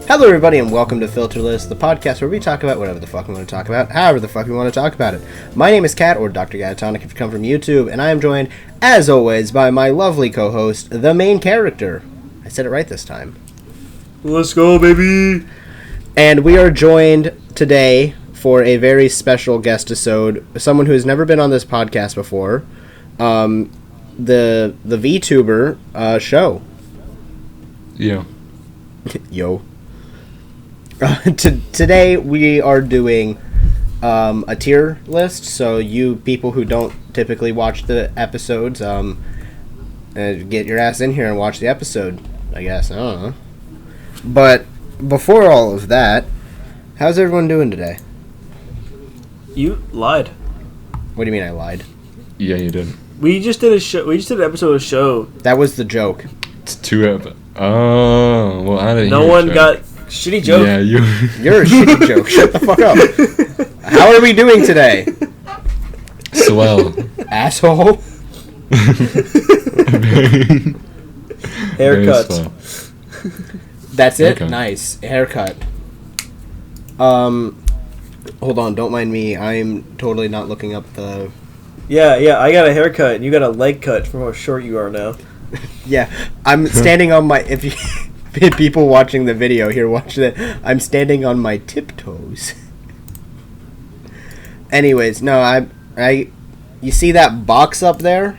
Hello everybody and welcome to FILTERELESS, the podcast where we talk about whatever the fuck we want to talk about, however the fuck we want to talk about it. My name is Kat, or Dr. Gatatonic if you come from YouTube, and I am joined, as always, by my lovely co-host, the main character. I said it right this time. Let's go, baby! And we are joined today for a very special guest episode, someone who has never been on this podcast before, the VTuber show. Yeah. Yo. Today we are doing a tier list, so you people who don't typically watch the episodes, get your ass in here and watch the episode, I guess. I don't know. But before all of that, how's everyone doing today? You lied. What do you mean I lied? Yeah, you did. We just did a show. We just did an episode of a show. That was the joke. It's Oh, well, I didn't. No one got shitty joke. Yeah, you're a shitty joke. Shut the fuck up. How are we doing today? Swell. Asshole. Haircut. That's it? Haircut. Nice. Haircut. Hold on, don't mind me. I'm totally not looking up the... Yeah, I got a haircut, and you got a leg cut from how short you are now. Yeah, I'm standing on my... If you people watching the video here watching it, I'm standing on my tiptoes. Anyways, no, you see that box up there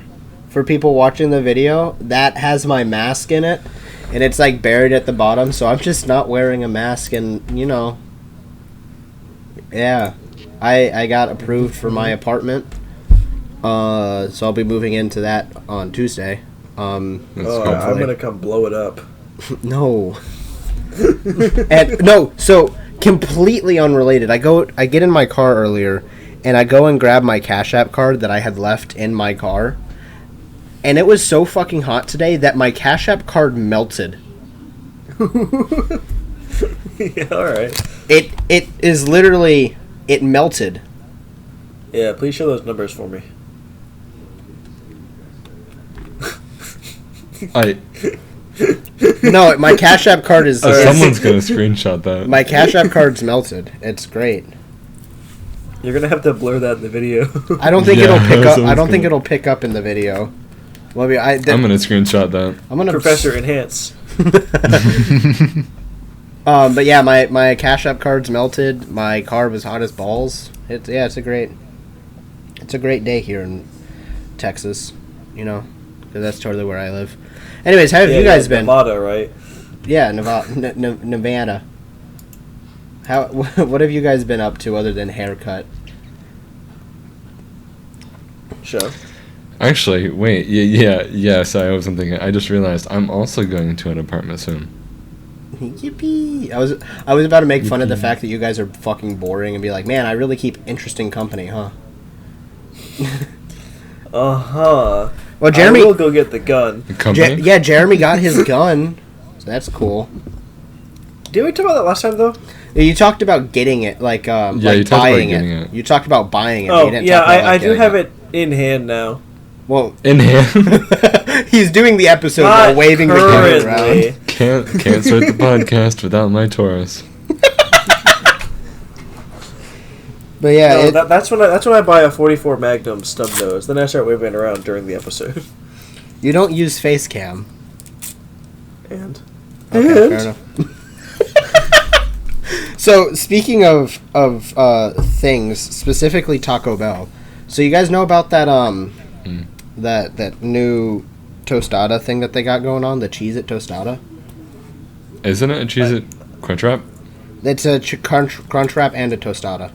for people watching the video? That has my mask in it, and it's like buried at the bottom, so I'm just not wearing a mask, and you know, yeah, I got approved for my apartment, so I'll be moving into that on Tuesday. I'm gonna come blow it up. No. And no, so completely unrelated. I get in my car earlier and I go and grab my Cash App card that I had left in my car. And it was so fucking hot today that my Cash App card melted. Yeah, alright. It is literally, it melted. Yeah, please show those numbers for me. No, my Cash App card is... someone's gonna screenshot that. My Cash App card's melted. It's great. You're gonna have to blur that in the video. I don't think it'll pick up. I don't think it'll pick up in the video. Well, I'm gonna screenshot that. I'm gonna Professor Enhance. But yeah, my Cash App card's melted. My car was hot as balls. It's a great day here in Texas. You know, because that's totally where I live. Anyways, how have you guys been? Nevada, right? Yeah, Nevada. What have you guys been up to other than haircut? Show. Actually, wait. Yes, I wasn't thinking. I just realized I'm also going to an apartment soon. Yippee! I was about to make fun of the fact that you guys are fucking boring and be like, man, I really keep interesting company, huh? Uh-huh. Well, Jeremy... I will go get the gun. Yeah, Jeremy got his gun. So that's cool. Did we talk about that last time, though? You talked about getting it, like you talked buying about it. You talked about buying it. Oh, yeah, I do have it in hand now. Well, in hand. He's doing the episode while waving the gun around. Can't start the podcast without my Taurus. But yeah, no, that's when I buy a 44 Magnum stub nose. Then I start waving it around during the episode. You don't use face cam. And fair enough. So speaking of things, specifically Taco Bell. So you guys know about that that new tostada thing that they got going on, the Cheez-It tostada? Isn't it a Cheez-It Crunchwrap? It's a Crunchwrap and a tostada.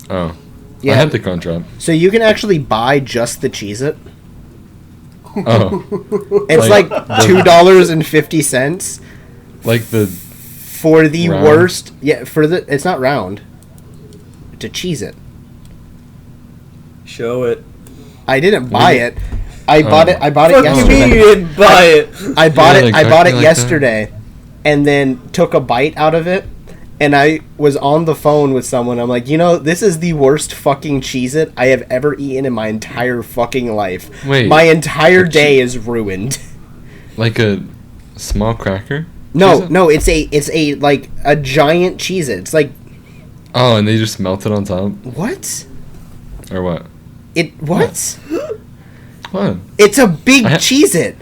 Oh. Yeah. I had the Crunchwrap. So you can actually buy just the Cheez-It. Oh. It's like $2.50. Like the... For the round? worst... Yeah, it's not round. It's a Cheez-It. show it. I didn't buy it. I bought it What yesterday. do you mean you didn't buy it? I bought Yeah, it. like I bought it like yesterday, and then took a bite out of it. And I was on the phone with someone. I'm like, this is the worst fucking Cheez-It I have ever eaten in my entire fucking life. Wait, my entire day is ruined. Like a small cracker? No, Cheez-It? no, it's a like a giant Cheez-It. It's like Oh, and they just melt it on top, what? or what? What? What? It's a big I ha- Cheez-It.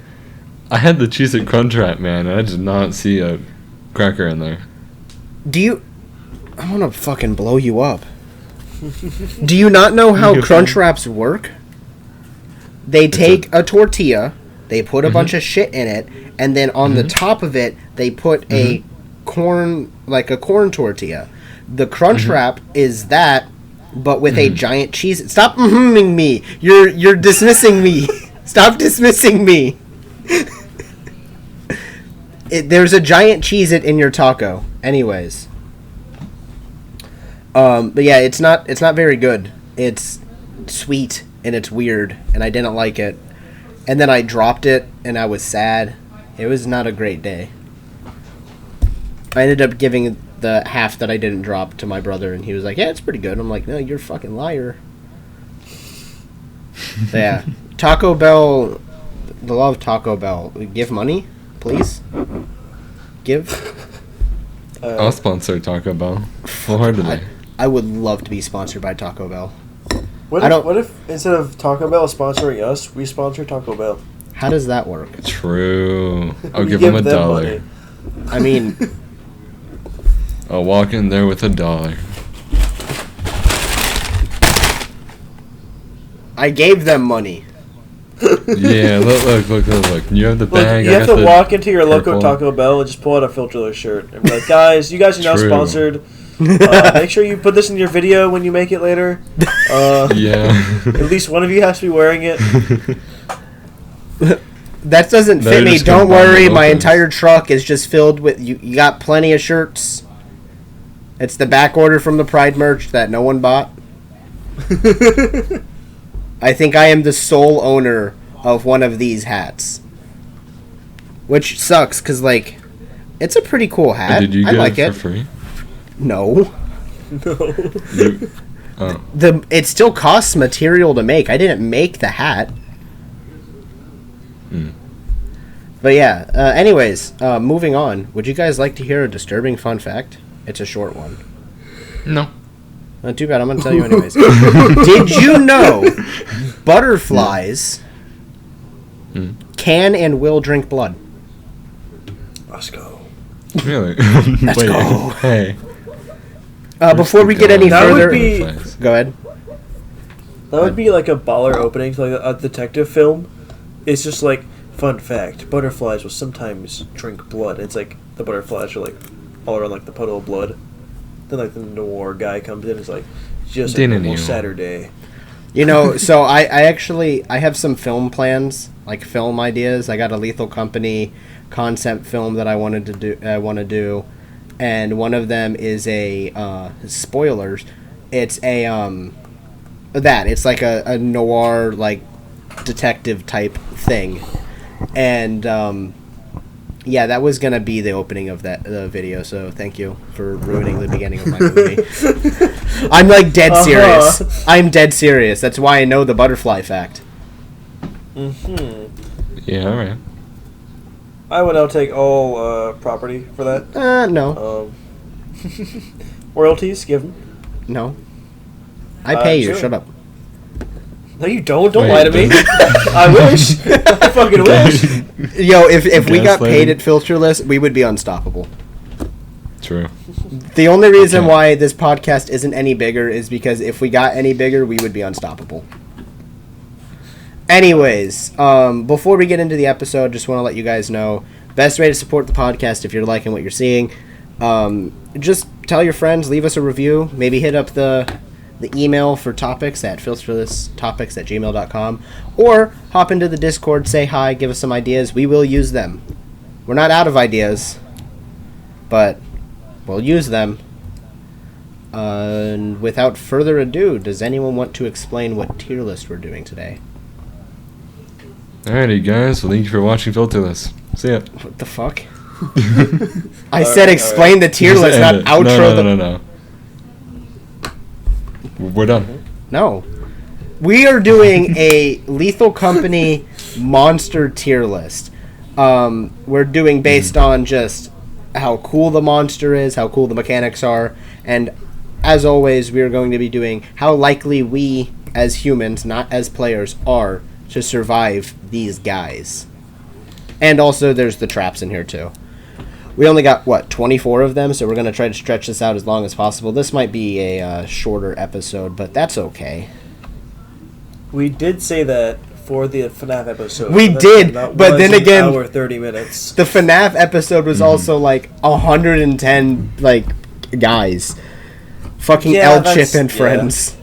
I had the Cheez-It Crunchwrap, man, and I did not see a cracker in there. Do you? I want to fucking blow you up. Do you not know how Crunch Wraps work? They take a tortilla, they put a bunch of shit in it, and then on the top of it, they put a corn tortilla. The Crunch Wrap is that, but with a giant cheese. Stop me. You're dismissing me. Stop dismissing me. There's a giant Cheez-It in your taco. Anyways. But yeah, it's not very good. It's sweet and it's weird, and I didn't like it. And then I dropped it, and I was sad. It was not a great day. I ended up giving the half that I didn't drop to my brother, and he was like, "Yeah, it's pretty good." I'm like, "No, you're a fucking liar." So yeah, Taco Bell. The love Taco Bell. Give money, please. Give. I'll sponsor Taco Bell. Wholeheartedly. I would love to be sponsored by Taco Bell. What if instead of Taco Bell sponsoring us, we sponsor Taco Bell? How does that work? True. I'll We give them them $1. money. I mean, I'll walk in there with $1. I gave them money. Yeah, look. You have the Look, bag. you I have got to the walk into your local purple. Taco Bell and just pull out a filterless shirt and be like, "Guys, you guys are now True. sponsored. Make sure you put this in your video when you make it later. Yeah. At least one of you has to be wearing it." That doesn't No, fit you're me. just gonna Don't buy the worry, my locals. entire truck is just filled with. You got plenty of shirts. It's the back order from the Pride merch that no one bought. I think I am the sole owner of one of these hats. Which sucks, because, like, it's a pretty cool hat. Did you I get like it it. for free? No. No. Oh. It still costs material to make. I didn't make the hat. But yeah, anyways, moving on. Would you guys like to hear a disturbing fun fact? It's a short one. No. Not too bad, I'm going to tell you anyways. Did you know butterflies can and will drink blood? Let's go. Really? Let's Wait, go. Hey. Before we get any That would further... be- Go ahead. That would be like a baller opening to like a detective film. It's just like, fun fact, butterflies will sometimes drink blood. It's like the butterflies are like all around like the puddle of blood. Then like the noir guy comes in and is like, just a Didn't normal you? Saturday. You know, so I actually have some film plans, like film ideas. I got a Lethal Company concept film that I want to do, and one of them is a spoilers. It's a it's like a noir like detective type thing, and yeah, that was gonna be the opening of that video. So thank you for ruining the beginning of my movie. I'm like dead serious. I'm dead serious. That's why I know the butterfly fact. Yeah, alright. I would now take all property for that. No, Royalties given. no. I pay you. sure. Shut up. No, you don't. Don't Wait, lie to me. I wish. I fucking wish. Yo, if we got paid Gaslighting. at FILTERELESS, we would be unstoppable. True. The only reason Okay. why this podcast isn't any bigger is because if we got any bigger, we would be unstoppable. Anyways, before we get into the episode, just want to let you guys know, best way to support the podcast if you're liking what you're seeing, just tell your friends, leave us a review, maybe hit up the email for topics at filterlesstopics@gmail.com, or hop into the Discord, say hi, give us some ideas. We will use them. We're not out of ideas, but we'll use them. And without further ado, does anyone want to explain what tier list we're doing today? Alrighty, guys. Well, thank you for watching Filterless. See ya. What the fuck? I said explain the tier Just list, end not it. outro. No. We're done. No. We are doing a Lethal Company monster tier list. We're doing based on just how cool the monster is, how cool the mechanics are, and as always, we are going to be doing how likely we, as humans, not as players, are to survive these guys. And also, there's the traps in here, too. We only got, 24 of them, so we're going to try to stretch this out as long as possible. This might be a shorter episode, but that's okay. We did say that for the FNAF episode. We did, but then again, hour 30 minutes. The FNAF episode was also like 110 guys, fucking L-Chip and friends.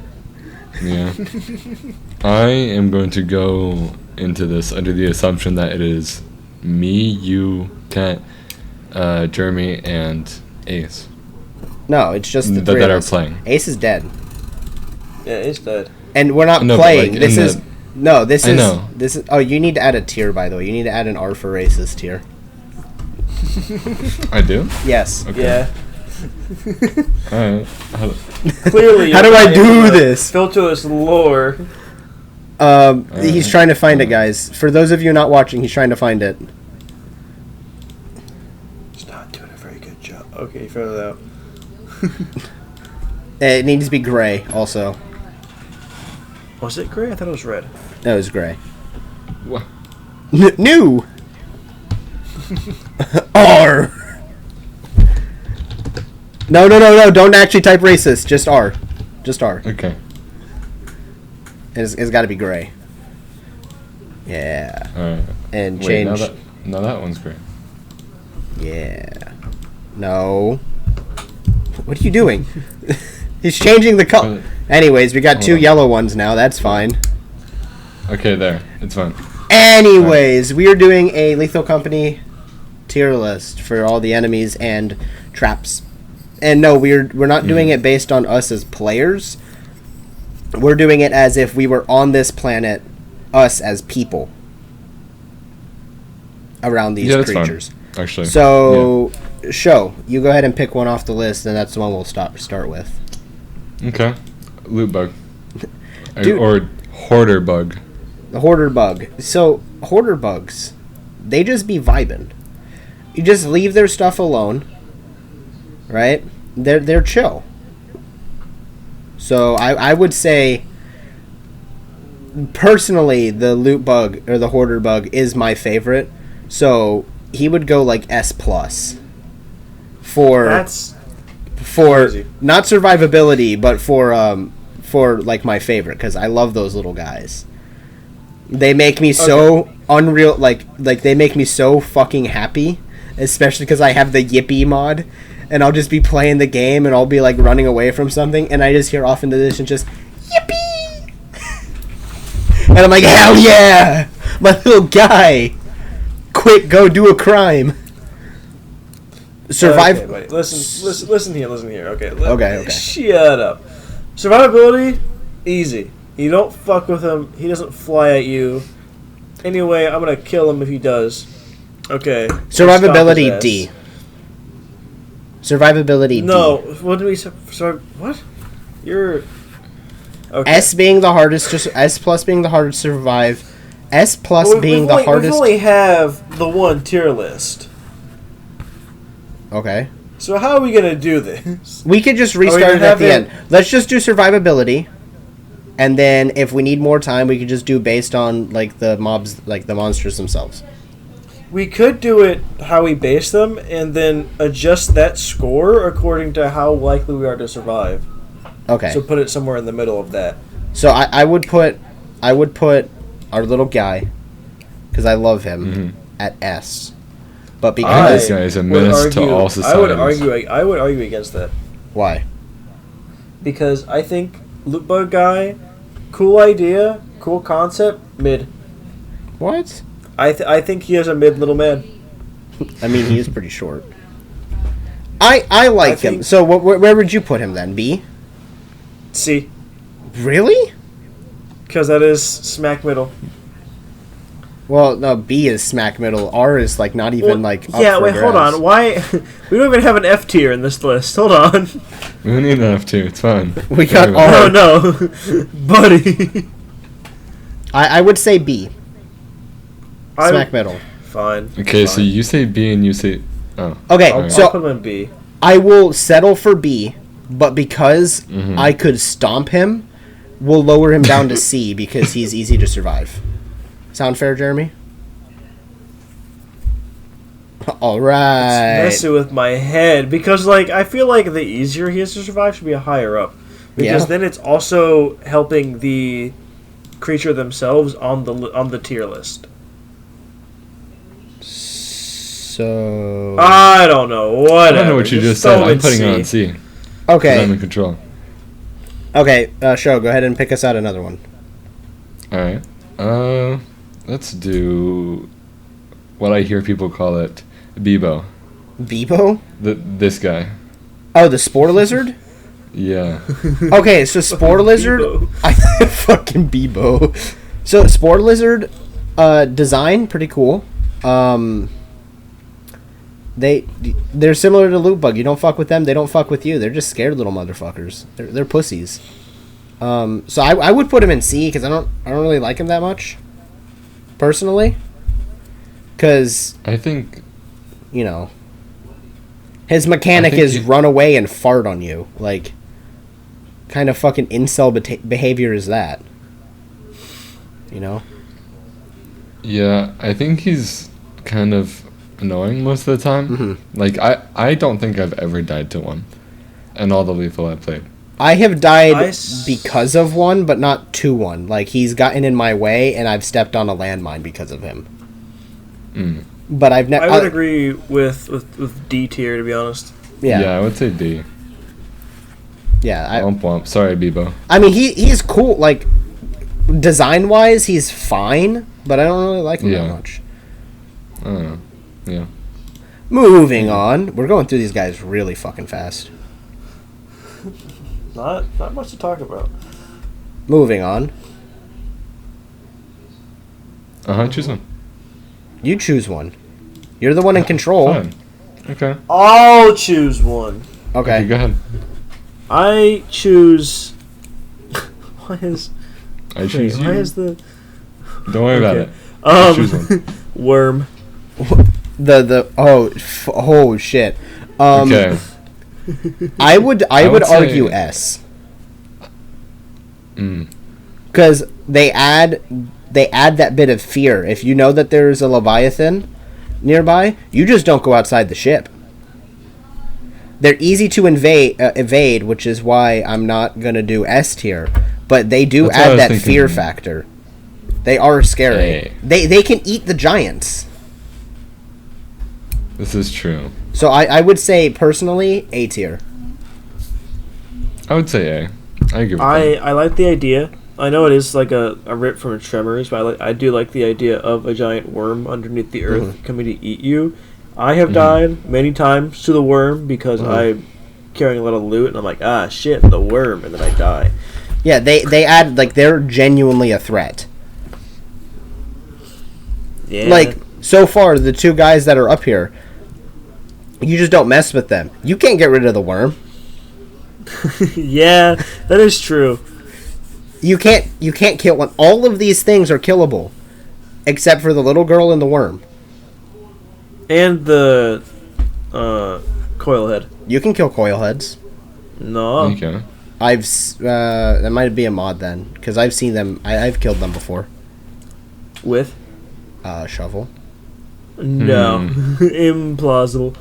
Yeah, I am going to go into this under the assumption that it is me, you, Kat, Jeremy, and Ace. No, it's just the three that of are us. playing. Ace is dead, Yeah, it's dead. and we're not No, but, playing. like, This in is. the- No, this I is. know. This is. Oh, you need to add a tier, by the way. You need to add an R for racist tier. I do? Yes. Okay. Yeah. Alright. Clearly. How do I do this? Filterless lore. He's trying to find it, guys. For those of you not watching, he's trying to find it. He's not doing a very good job. Okay, you found it out. It needs to be gray, also. Was it gray? I thought it was red. No, it was gray. What? New! R! No, don't actually type racist. Just R. Just R. Okay. It's got to be gray. Yeah. Alright. And Wait, change. now that one's great. Yeah. No. What are you doing? He's changing the color. Anyways, we got Hold 2 on. yellow ones now. That's fine. Okay, there. It's fine. Anyways, we are doing a Lethal Company tier list for all the enemies and traps. And no, we're not doing it based on us as players. We're doing it as if we were on this planet, us as people, around these That's creatures. fine, actually. So, Show, you go ahead and pick one off the list, and that's the one we'll start with. Okay. Loot bug. Dude. Or hoarder bug. The hoarder bug. So, hoarder bugs, they just be vibing. You just leave their stuff alone, right? They're chill. So I would say, personally, the loot bug or the hoarder bug is my favorite. So he would go like S plus for That's crazy. not survivability, but for like my favorite, because I love those little guys. They make me so unreal, like they make me so fucking happy, especially because I have the Yippee mod, and I'll just be playing the game and I'll be like running away from something, and I just hear off in the distance just Yippee, and I'm like, hell yeah, my little guy, quick, go do a crime. Survive. Okay, wait. Listen here. Okay. Okay. Shut up. Survivability, easy. You don't fuck with him. He doesn't fly at you. Anyway, I'm gonna kill him if he does. Okay. Survivability Stomp his D. ass. Survivability No. D. What do we? Sorry. What? You're. Okay. S being the hardest. S plus being the hardest to survive. S plus Well, being the we hardest. only have the one tier list. Okay. So how are we gonna do this? We could just we restart gonna it at have the it- end. Let's just do survivability, and then if we need more time, we could just do based on like the mobs, like the monsters themselves. We could do it how we base them, and then adjust that score according to how likely we are to survive. Okay. So put it somewhere in the middle of that. So I would put our little guy, because I love him, at S. But because This guy is a would menace to all societies. I would argue against that why? because I think loot bug guy, cool idea, cool concept, mid. What? I think he is a mid little man. I mean, he is pretty short. I like him. think- So where would you put him then? B? C, Really? because that is smack middle. Well, no. B is smack middle. R is like not even like. Up yeah. for Wait, hold grabs. on. Why? We don't even have an F tier in this list. Hold on. We don't need enough to. It's fine. We got Anyway. R. Oh no, buddy. I would say B. I- Smack middle. Fine. Okay, so fine. you say B and you say Oh. Okay, I'll so put him in B. I will settle for B, but because Mhm. I could stomp him, we'll lower him down to C because he's easy to survive. Sound fair, Jeremy? All right. It's messing with my head because, like, I feel like the easier he is to survive should be a higher up, because Yeah. then it's also helping the creature themselves on the tier list. So I don't know. Whatever. I don't know what you just said. throw I'm in putting C. it on C. 'Cause I'm okay, in control. okay. Show, go ahead and pick us out another one. All right. Let's do what I hear people call it, Bebo. Bebo? This guy. Oh, the spore lizard. Yeah. Okay, so spore lizard. Bebo. I fucking Bebo. So spore lizard, design pretty cool. They're similar to loot bug. You don't fuck with them, they don't fuck with you. They're just scared little motherfuckers. They're pussies. So I would put him in C because I don't really like him that much, personally. Because I think you know, his mechanic is run away and fart on you. Like, kind of fucking incel behavior is that? You know? Yeah, I think he's kind of annoying most of the time. Mm-hmm. Like, I don't think I've ever died to one in all the Lethal I've played. I have died because of one, but not to one. Like, he's gotten in my way, and I've stepped on a landmine because of him. Mm. But I've never... I would agree with D tier, to be honest. Yeah, I would say D. Yeah, Womp womp. Sorry, Bebo. I mean, he's cool. Like, design-wise, he's fine, but I don't really like him that much. I don't know. Yeah. Moving on. We're going through these guys really fucking fast. Not much to talk about. Moving on. Choose one. You choose one. You're the one in control. Fine. Okay. I'll choose one. Okay. Go ahead. I choose. Why is? I choose you. Why is the? Don't worry about Okay. it. Choose one. Worm. Oh shit. Okay. I would would say- argue S. Mm. Because they add that bit of fear. If you know that there's a Leviathan nearby, you just don't go outside the ship. They're easy to evade, which is why I'm not gonna do S tier. But they do That's what I add was that thinking. fear factor. They are scary. Hey. They can eat the giants. This is true. So I would say personally A tier. I would say A. I agree with that. I like the idea. I know it is like a rip from Tremors, but I do like the idea of a giant worm underneath the earth coming to eat you. I have died many times to the worm because I'm carrying a lot of loot and I'm like, ah, shit, the worm, and then I die. Yeah, they add, like, they're genuinely a threat. Yeah. Like, so far, the two guys that are up here, you just don't mess with them. You can't get rid of the worm. Yeah, that is true. You can't kill one. All of these things are killable, except for the little girl and the worm. And the coil head. You can kill coil heads. No. Okay. That might be a mod then, because I've seen them. I've killed them before. With? Shovel. No. Implausible.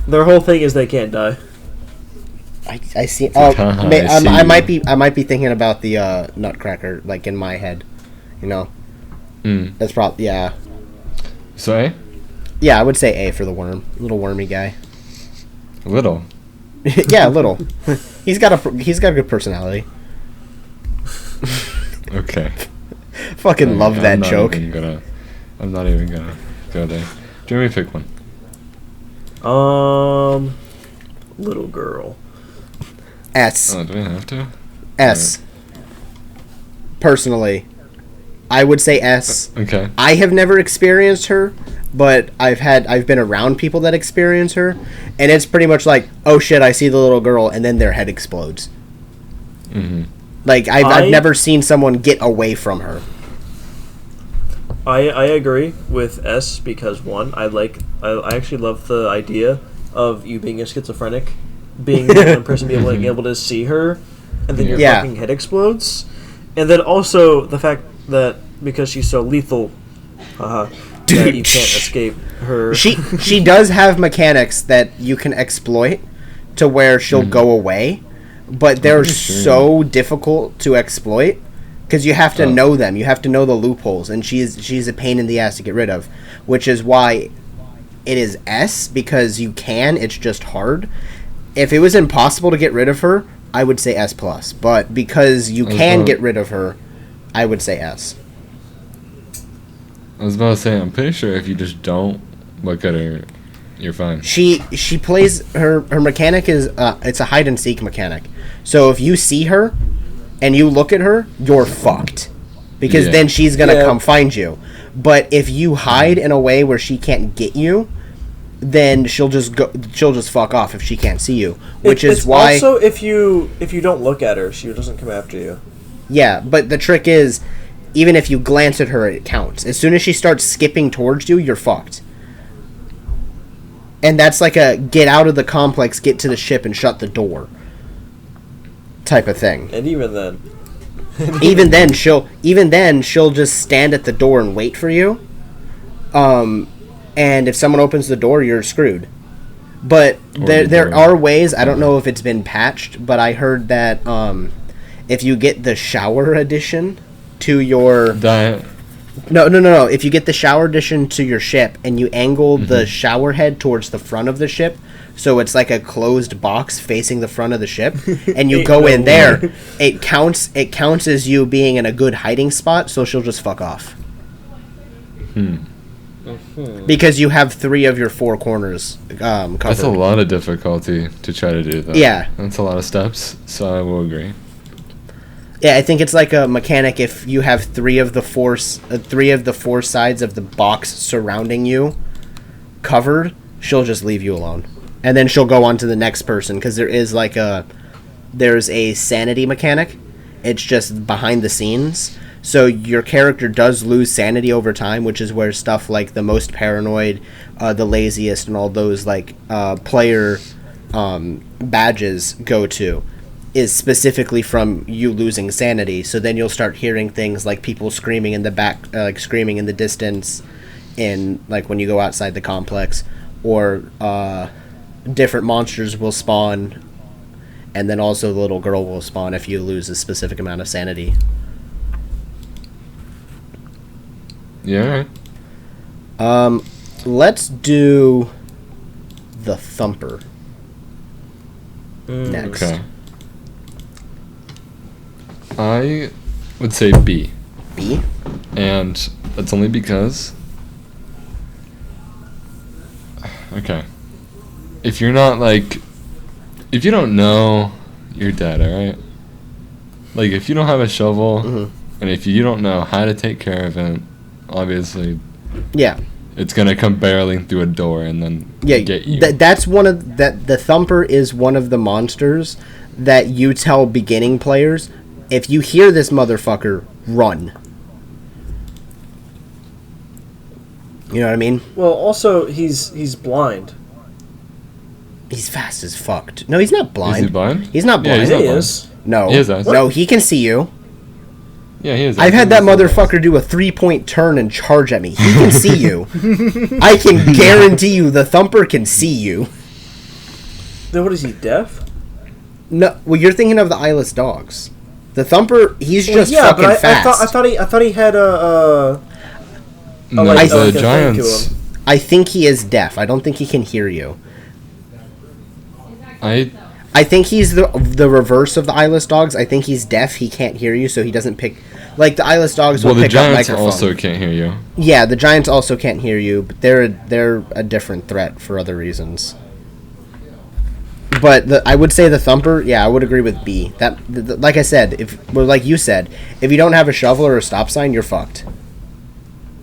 Their whole thing is they can't die. I see. Oh, I see. I might be thinking about the Nutcracker, like in my head. You know. Mm. That's probably yeah. So A? Yeah, I would say A for the worm, little wormy guy. Little. Yeah, little. He's got a good personality. Okay. Fucking love that joke. I'm not even gonna go there. Jeremy, pick one. Little girl. S. Oh, do we have to? S. Personally, I would say S. Okay. I have never experienced her, but I've been around people that experience her, and it's pretty much like, oh shit, I see the little girl, and then their head explodes. Mm-hmm. Like I've never seen someone get away from her. I agree with S because one, I actually love the idea of you being a schizophrenic, being the one person being able to see her, and then your fucking head explodes, and then also the fact that because she's so lethal, that you can't escape her. She does have mechanics that you can exploit to where she'll go away, but they're so difficult to exploit because you have to know them. You have to know the loopholes, and she's a pain in the ass to get rid of, which is why it is S, because you can. It's just hard. If it was impossible to get rid of her, I would say S+. But because you can get rid of her, I would say S. I was about to say, I'm pretty sure if you just don't look at her, you're fine. She plays her mechanic is it's a hide and seek mechanic. So if you see her and you look at her, you're fucked, because then she's gonna come find you. But if you hide in a way where she can't get you, then she'll just fuck off if she can't see you. Which is why also if you don't look at her, she doesn't come after you. Yeah, but the trick is, even if you glance at her, it counts. As soon as she starts skipping towards you, you're fucked. And that's like a get out of the complex, get to the ship, and shut the door type of thing. And even then, she'll just stand at the door and wait for you. And if someone opens the door, you're screwed. But there are ways. I don't know if it's been patched, but I heard that if you get the shower edition to your No. If you get the shower edition to your ship and you angle the shower head towards the front of the ship, so it's like a closed box facing the front of the ship, and you go in there, it counts as you being in a good hiding spot, so she'll just fuck off. Because you have 3 of your 4 corners covered. That's a lot of difficulty to try to do that. Yeah. That's a lot of steps, so I will agree. Yeah, I think it's like a mechanic. If you have 3 of the 4 sides of the box surrounding you covered, she'll just leave you alone, and then she'll go on to the next person, because there's a sanity mechanic. It's just behind the scenes, so your character does lose sanity over time, which is where stuff like the most paranoid, the laziest, and all those like player badges go to. Is specifically from you losing sanity. So then you'll start hearing things like people screaming in the back, like screaming in the distance, in like when you go outside the complex, or different monsters will spawn, and then also the little girl will spawn if you lose a specific amount of sanity. Yeah. Let's do the Thumper next. Okay. I would say B. B? And that's only because... Okay. If you're not, like... If you don't know, you're dead, alright? Like, if you don't have a shovel, and if you don't know how to take care of it, obviously... Yeah. It's gonna come barreling through a door and then get you. That's one of... The Thumper is one of the monsters that you tell beginning players... If you hear this motherfucker, run. You know what I mean? Well, also, he's blind. He's fast as fuck. No, he's not blind. Is he blind? He's not blind. Yeah, he is. No. He is eyes. No, he can see you. Yeah, he is. I've had that motherfucker do a 3-point turn and charge at me. He can see you. I can guarantee you the Thumper can see you. Then what is he, deaf? No, well, you're thinking of the eyeless dogs. The Thumper, he's just fucking fast. I thought he had No, the giants. I think he is deaf. I don't think he can hear you. I think he's the reverse of the eyeless dogs. I think he's deaf. He can't hear you, so he doesn't pick. Like the eyeless dogs will pick up microphone. Well, the giants also can't hear you. Yeah, the giants also can't hear you, but they're a different threat for other reasons. But I would say the Thumper, yeah, I would agree with B. Like I said, like you said, if you don't have a shovel or a stop sign, you're fucked.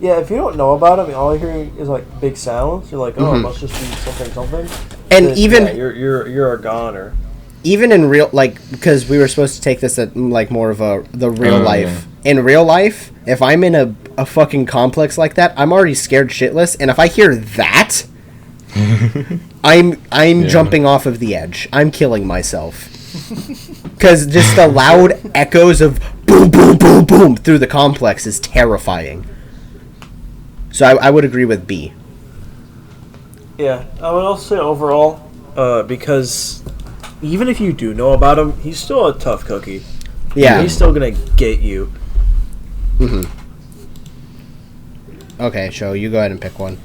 Yeah, if you don't know about him, all you're hearing is like big sounds. You're like, oh, it must just be something. And then, even you're a goner. Even in real, like, because we were supposed to take this at like more of the real life. Yeah. In real life, if I'm in a fucking complex like that, I'm already scared shitless, and if I hear that, I'm jumping off of the edge. I'm killing myself. Because just the loud echoes of boom, boom, boom, boom through the complex is terrifying. So I would agree with B. Yeah, I would also say overall, because even if you do know about him, he's still a tough cookie. Yeah. He's still gonna get you. Mm-hmm. Okay, Sho, you go ahead and pick one.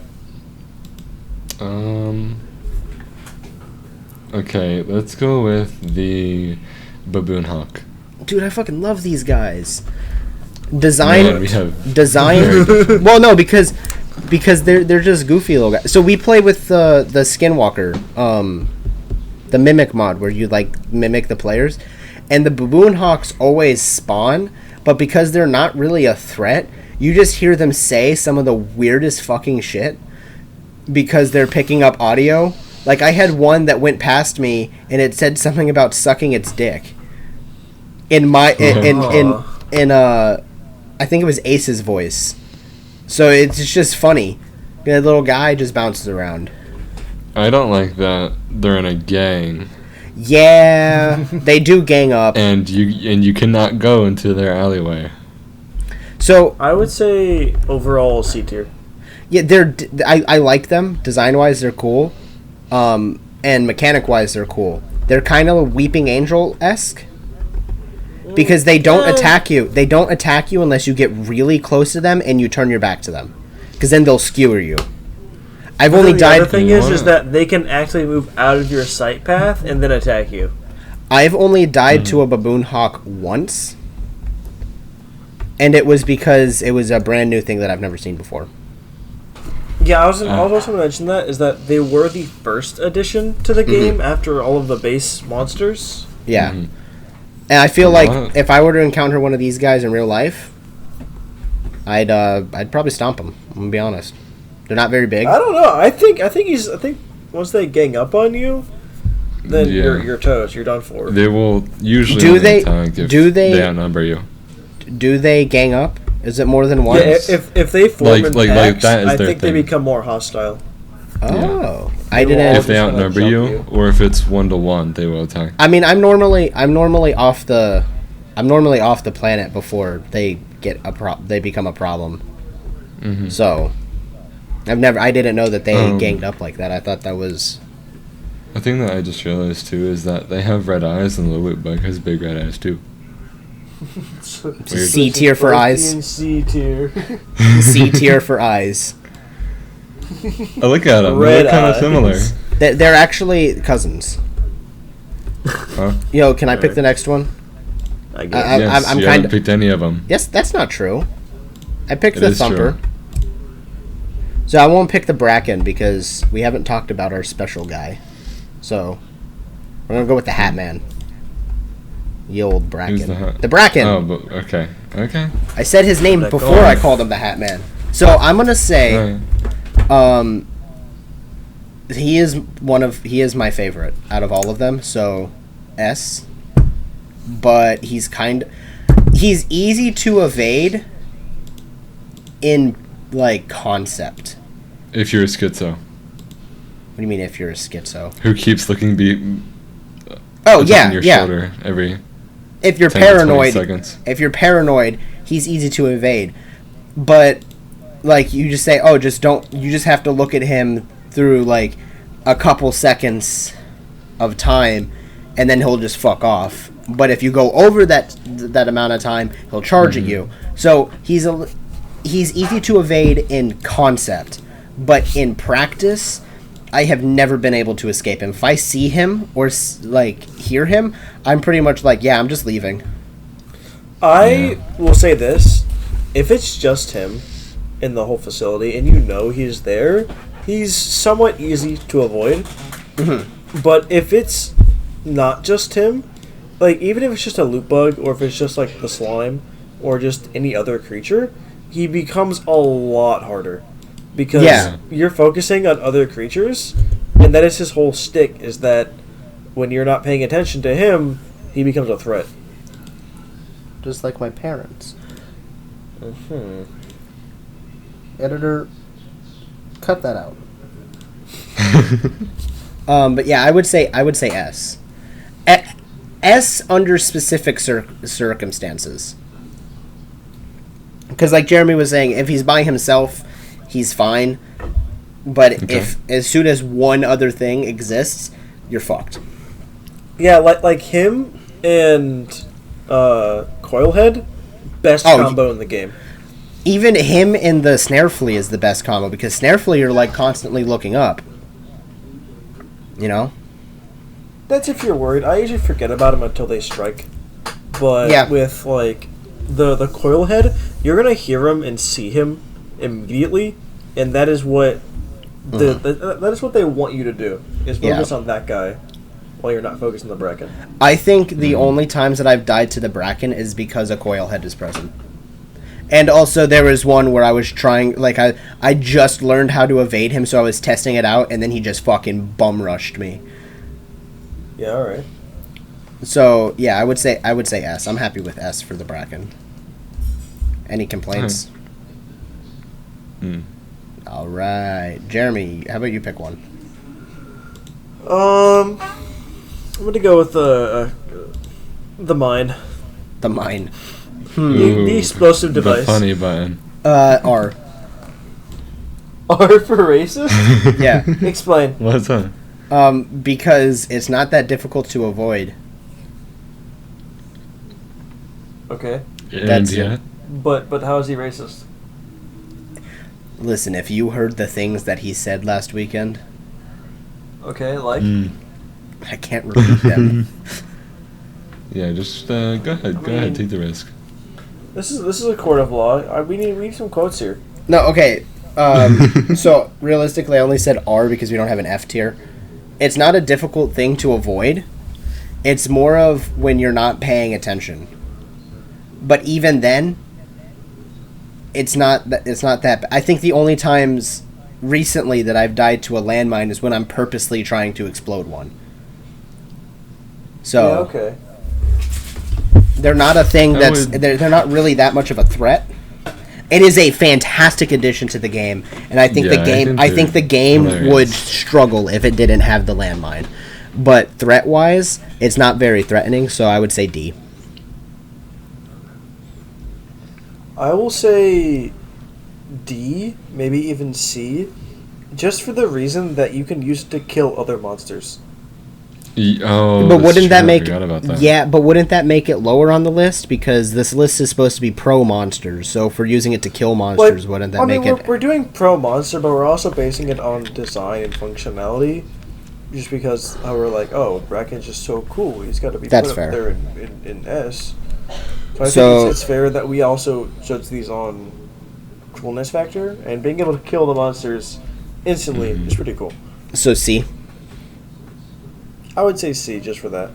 Okay, let's go with the Baboon Hawk. Dude, I fucking love these guys. Design. Man, we have Well, no, because they're just goofy little guys. So we play with the Skinwalker, the Mimic mod, where you like mimic the players, and the Baboon Hawks always spawn, but because they're not really a threat, you just hear them say some of the weirdest fucking shit because they're picking up audio. Like, I had one that went past me, and it said something about sucking its dick. In I think it was Ace's voice. So it's just funny. That little guy just bounces around. I don't like that they're in a gang. Yeah, they do gang up. And you cannot go into their alleyway. So I would say overall C tier. yeah, I like them. Design-wise, they're cool. And mechanic-wise, they're cool. They're kind of Weeping Angel-esque. Because they don't attack you. They don't attack you unless you get really close to them and you turn your back to them. Because then they'll skewer you. I've only died... The thing is that they can actually move out of your sight path and then attack you. I've only died to a Baboon Hawk once. And it was because it was a brand new thing that I've never seen before. Yeah, I was also going to mention that, is that they were the first addition to the game after all of the base monsters. Yeah. Mm-hmm. And I feel like if I were to encounter one of these guys in real life, I'd probably stomp them. I'm gonna be honest. They're not very big. I don't know. I think once they gang up on you, then you're toast. You're done for. They will usually they outnumber you. Do they gang up? Is it more than once? Yeah, if they form in packs, that is I their think thing. they become more hostile. Oh, I didn't. If they outnumber you, or if it's 1-to-1, they will attack. I mean, I'm normally off the planet before they they become a problem. Mm-hmm. So, I didn't know that they ganged up like that. I thought that was. A thing that I just realized too is that they have red eyes, and the loot bug has big red eyes too. C tier for eyes. C tier. C tier for eyes. I look at them. They're kind of similar. They're actually cousins. Huh? Yo, can I pick the next one? I guess. Yes, I'm you haven't picked any of them. Yes, that's not true. I picked It the is Thumper. true. So I won't pick the Bracken because we haven't talked about our special guy. So we're gonna go with the Hat Man. The old Bracken. Who's the Hat? The Bracken. Oh, but okay. I said his name before I called him the Hat Man. So I'm gonna say, he is my favorite out of all of them. So S. But he's easy to evade in like concept. If you're a schizo. What do you mean if you're a schizo? Who keeps looking your shoulder every if you're 10 to 20 paranoid seconds. If you're paranoid, he's easy to evade. But like you just say, you just have to look at him through like a couple seconds of time and then he'll just fuck off. But if you go over that amount of time, he'll charge at you. So he's easy to evade in concept, but in practice, I have never been able to escape him. If I see him or like hear him, I'm pretty much like, yeah, I'm just leaving. I will say this: if it's just him in the whole facility, and you know he's there, he's somewhat easy to avoid. Mm-hmm. But if it's not just him, like even if it's just a loot bug, or if it's just like the slime, or just any other creature, he becomes a lot harder. Because you're focusing on other creatures, and that is his whole shtick, is that when you're not paying attention to him, he becomes a threat. Just like my parents. Mm-hmm. Editor, cut that out. But yeah, I would say S. S under specific circumstances. Because like Jeremy was saying, if he's by himself, he's fine. But Okay. if as soon as one other thing exists, you're fucked. Yeah, like him and Coilhead, best Oh, combo in the game. Even him in the Snare Flea is the best combo, because Snare Flea you're like constantly looking up. You know? That's if you're worried. I usually forget about him until they strike. But Yeah. with like the Coilhead, you're gonna hear him and see him immediately, and that is what that is what they want you to do. Is focus on that guy while you're not focused on the Bracken. I think the only times that I've died to the Bracken is because a Coilhead is present. And also there was one where I was trying, like I just learned how to evade him, so I was testing it out, and then he just fucking bum rushed me. Yeah, all right. So yeah, I would say S. I'm happy with S for the Bracken. Any complaints? All right, Jeremy, how about you pick one? I'm gonna go with the mine. The mine. The explosive device. The funny button. R. R for racist? Yeah. Explain. What's that? Because it's not that difficult to avoid. Okay. That's And it. But how is he racist? Listen, if you heard the things that he said last weekend, Okay, like I can't repeat them. Yeah, just go ahead, take the risk. this is a court of law. We need some quotes here. No, okay. So realistically, I only said R because we don't have an F tier. It's not a difficult thing to avoid. It's more of when you're not paying attention. But even then, it's not that. I think the only times recently that I've died to a landmine is when I'm purposely trying to explode one. So Yeah, okay. they're not a thing they're not really that much of a threat. It is a fantastic addition to the game, and I think the game hilarious. would struggle if it didn't have the landmine. But threat-wise, it's not very threatening, so I would say D. I will say D, maybe even C, just for the reason that you can use it to kill other monsters. Oh, But that's wouldn't that true, I make forgot about that. Yeah, but wouldn't that make it lower on the list, because this list is supposed to be pro monsters? So if we're using it to kill monsters, wouldn't that make it? We're doing pro monster, but we're also basing it on design and functionality. Just because we're like, oh, Bracken's just so cool. He's got to be That's put fair. up there in S. So I So- think it's fair that we also judge these on coolness factor, and being able to kill the monsters instantly is pretty cool. So C. I would say C just for that.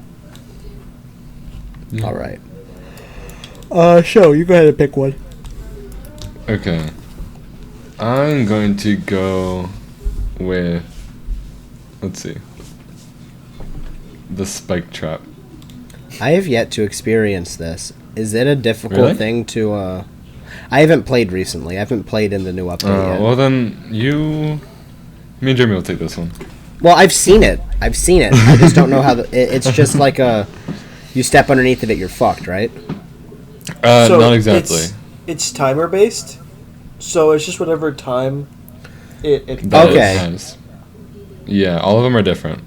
Yeah. All right. Show you go ahead and pick one. Okay. I'm going to go with, let's see, the spike trap. I have yet to experience this. Is it a difficult Really? thing to? I haven't played recently. I haven't played in the new update yet. Well then, me and Jeremy will take this one. Well, I've seen it. I just don't know how it's just like you step underneath it, you're fucked, right? Not exactly. It's timer based, so it's just whatever time it That Okay. it has. Yeah, all of them are different.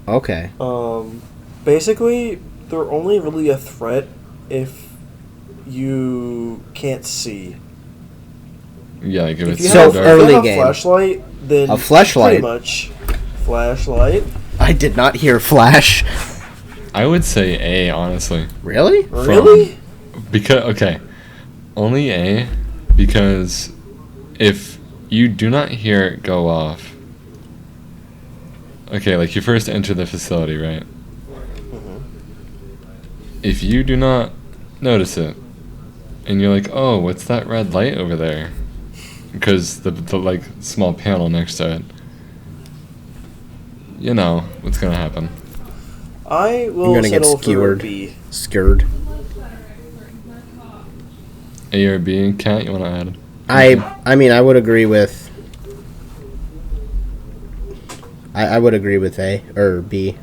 Okay. Basically, they're only really a threat if you can't see. Yeah, like if If it's you So have, dark. if you early have game. a flashlight, then A flashlight? pretty much flashlight. I did not hear flash. I would say A, honestly. Really? Really? Because only A, because if you do not hear it go off, okay, like you first enter the facility, right? If you do not notice it, and you're like, oh, what's that red light over there? Because the like small panel next to it, you know what's gonna happen. I will gonna get settle for skewered. B. Scared. A or B, Cat, you wanna add? I mean, I would agree with. I would agree with A or B,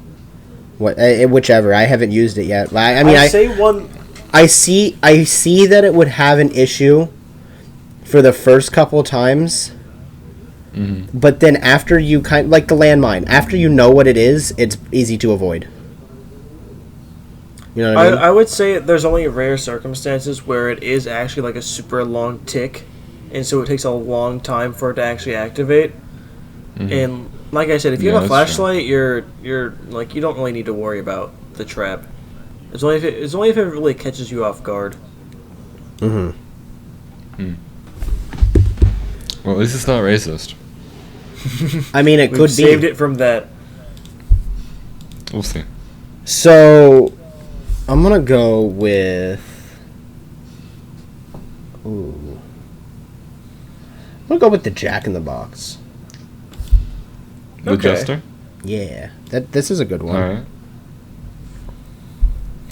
whichever. I haven't used it yet. I mean, I see that it would have an issue for the first couple times, but then after you like the landmine, after you know what it is, it's easy to avoid. You know what I mean? I would say there's only rare circumstances where it is actually like a super long tick, and so it takes a long time for it to actually activate. And like I said, if you have a flashlight, you're like, you don't really need to worry about the trap. It's only if it really catches you off guard. Well, at least it's not racist. I mean, it could be. Saved it from that. We'll see. So, I'm gonna go with. Ooh. I'm gonna go with the Jack in the Box. The Jester? Yeah, this is a good one. Alright.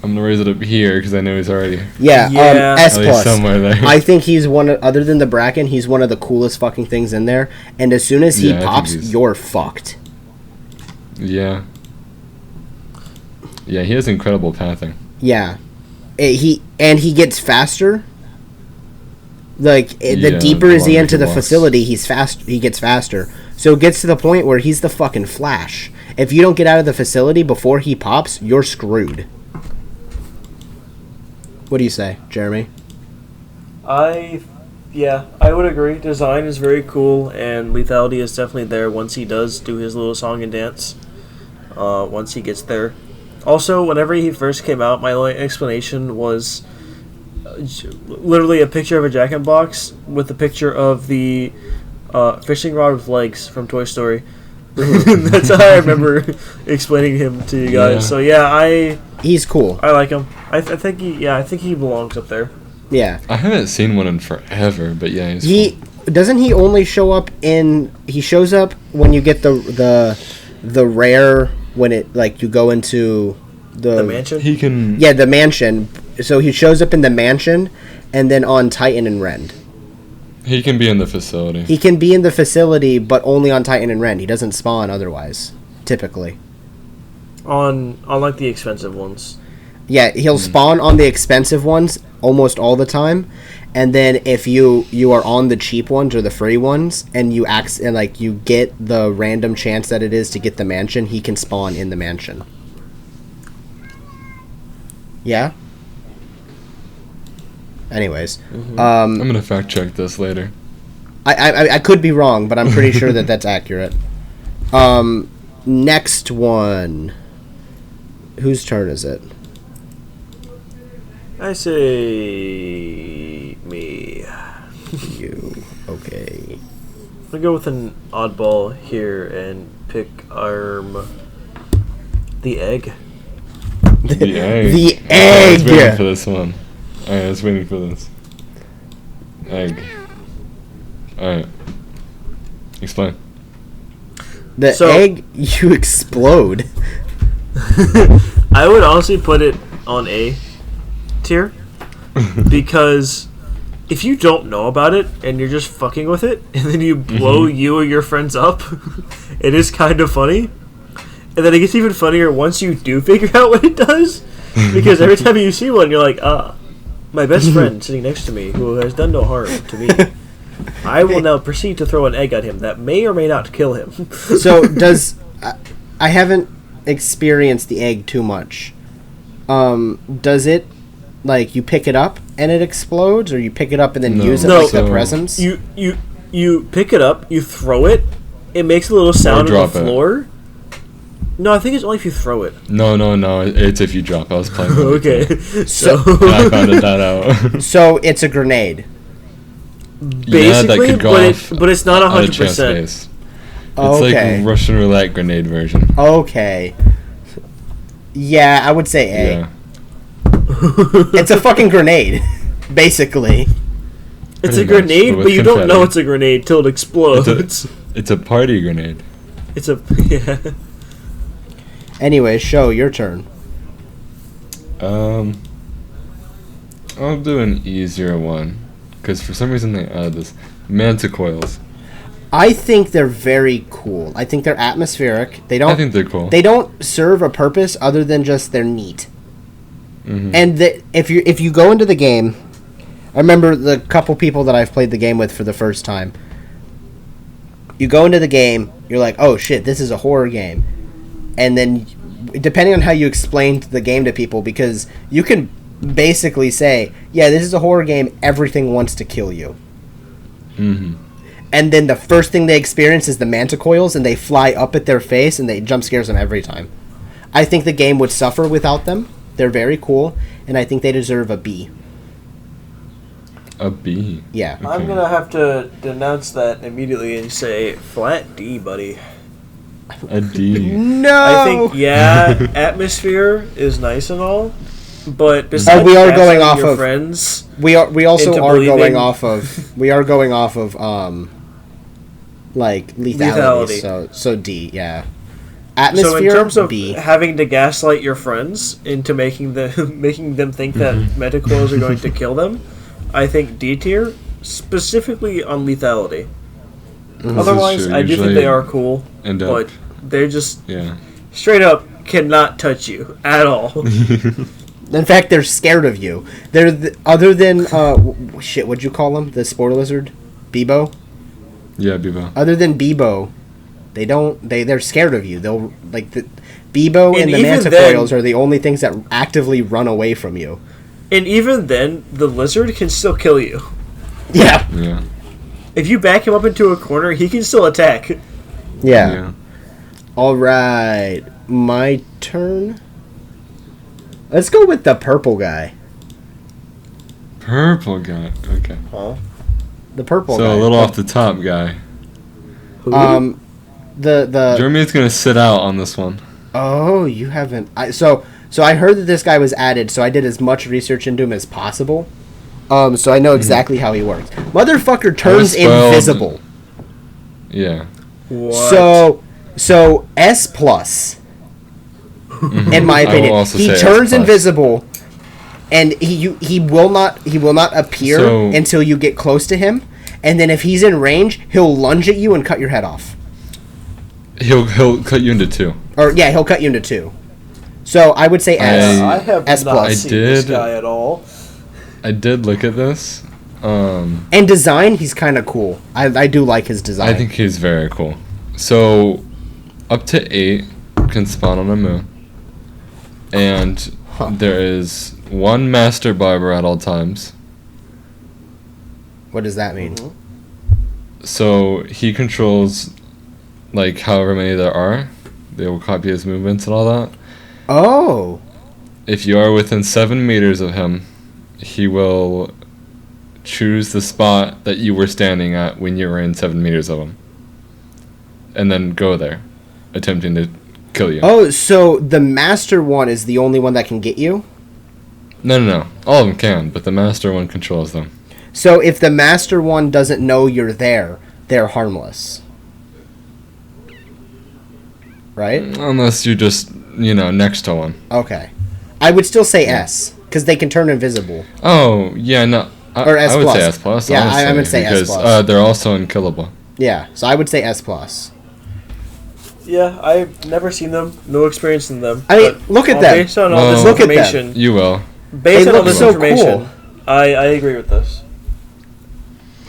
I'm gonna raise it up here because I know he's already. Yeah, S at least plus. somewhere there. I think he's other than the Bracken, he's one of the coolest fucking things in there. And as soon as he pops, you're fucked. Yeah. Yeah, he has incredible pathing. Yeah, he gets faster. Like the deeper is he into the facility, he gets faster. So it gets to the point where he's the fucking Flash. If you don't get out of the facility before he pops, you're screwed. What do you say, Jeremy? I would agree. Design is very cool, and lethality is definitely there once he does do his little song and dance. Once he gets there. Also, whenever he first came out, my only explanation was literally a picture of a Jack-in-Box with a picture of the fishing rod with legs from Toy Story. That's how I remember explaining him to you guys. So he's cool. I like him. I think he belongs up there. Yeah. I haven't seen one in forever, but yeah, he's cool. Doesn't he only show up he shows up when you get the rare, when it, like, you go into the mansion? He can... Yeah, the mansion. So he shows up in the mansion and then on Titan and Rend. He can be in the facility. He can be in the facility, but only on Titan and Rend. He doesn't spawn otherwise, typically. On like the expensive ones. Yeah, he'll spawn on the expensive ones almost all the time, and then if you are on the cheap ones or the free ones, and you get the random chance that it is to get the mansion, he can spawn in the mansion. Yeah. Anyways, I'm gonna fact check this later. I could be wrong, but I'm pretty sure that's accurate. Next one. Whose turn is it? I say me. You. Okay. I'm gonna go with an oddball here and pick the egg. The egg. The I was waiting egg. for this one. I was waiting for this. Egg. Alright. Explain. The egg, you explode. I would honestly put it on A tier because if you don't know about it and you're just fucking with it and then you blow you or your friends up, it is kind of funny. And then it gets even funnier once you do figure out what it does, because every time you see one, you're like, my best friend sitting next to me who has done no harm to me. I will now proceed to throw an egg at him that may or may not kill him. So I haven't experienced the egg too much. Does it, like, you pick it up and it explodes, or you pick it up and then use it like the presents? You pick it up, you throw it, it makes a little sound on the floor. No, I think it's only if you throw it. No. It's if you drop. I was playing with okay. it. So I found that out. So it's a grenade. Basically, but it's not 100%. It's like Russian roulette grenade version. Okay. Yeah, I would say A. Yeah. It's a fucking grenade, basically. It's a grenade, but you don't know it's a grenade till it explodes. It's a party grenade. Yeah. Anyway, show your turn. I'll do an easier one. because for some reason they added this manticoils. I think they're very cool. I think they're atmospheric. I think they're cool. They don't serve a purpose other than just they're neat. Mm-hmm. And if you go into the game, I remember the couple people that I've played the game with for the first time. You go into the game, you're like, oh shit, this is a horror game. And then, depending on how you explain the game to people, because you can basically say, yeah, this is a horror game, everything wants to kill you. Mm-hmm. And then the first thing they experience is the manticoils, and they fly up at their face, and they jump scares them every time. I think the game would suffer without them. They're very cool, and I think they deserve a B. A B? Yeah. Okay. I'm gonna have to denounce that immediately and say flat D, buddy. A D. No! I think, yeah, atmosphere is nice and all, but besides we are going gaslighting off your of- friends, We also into are going believing- off of like lethality. So D, yeah. Atmosphere, so in terms of B. having to gaslight your friends into making them think that metacoils are going to kill them, I think D tier, specifically on lethality. This is Otherwise, true. I do think Usually they are cool, end up- but they're just Yeah. straight up cannot touch you at all. In fact, they're scared of you. They're other than shit. What'd you call them? The spore lizard, Bebo. Yeah, Bibo. Other than Bebo, they don't. They're scared of you. They'll like the Bebo and And the even manticoils then- are the only things that actively run away from you. And even then, the lizard can still kill you. Yeah. Yeah. If you back him up into a corner, he can still attack. Yeah. All right, my turn. Let's go with the purple guy. Purple guy. Okay. Huh? The purple So guy. a little off the top guy. The Jeremy's gonna sit out on this one. Oh, you haven't. So I heard that this guy was added, so I did as much research into him as possible. So I know exactly how he works. Motherfucker turns spoiled. invisible. Yeah. What? So S plus. In my I will opinion, also he say S turns plus. invisible, and he will not appear So- until you get close to him. And then if he's in range, he'll lunge at you and cut your head off. He'll cut you into two. Or yeah, he'll cut you into two. So I would say S. I have S not plus. seen this did- guy at all. I did look at this. And design, he's kind of cool. I do like his design. I think he's very cool. So, up to 8 can spawn on a moon. And there is one master barber at all times. What does that mean? So, he controls, like, however many there are. They will copy his movements and all that. Oh. If you are within 7 meters of him, he will choose the spot that you were standing at when you were in 7 meters of him. And then go there, attempting to kill you. Oh, so the master one is the only one that can get you? No. All of them can, but the master one controls them. So if the master one doesn't know you're there, they're harmless. Right? Unless you're just, next to one. Okay. I would still say S, because they can turn invisible. Oh, yeah, no. Or S+. I would say S+. Plus. Yeah, honestly, I would say S+. because they're also unkillable. Yeah, so I would say S+. plus. Yeah, I've never seen them, no experience in them. I mean, but look at all them. Based on all Well, this look at them. information, You will. based They on all look this so information, cool. I agree with this.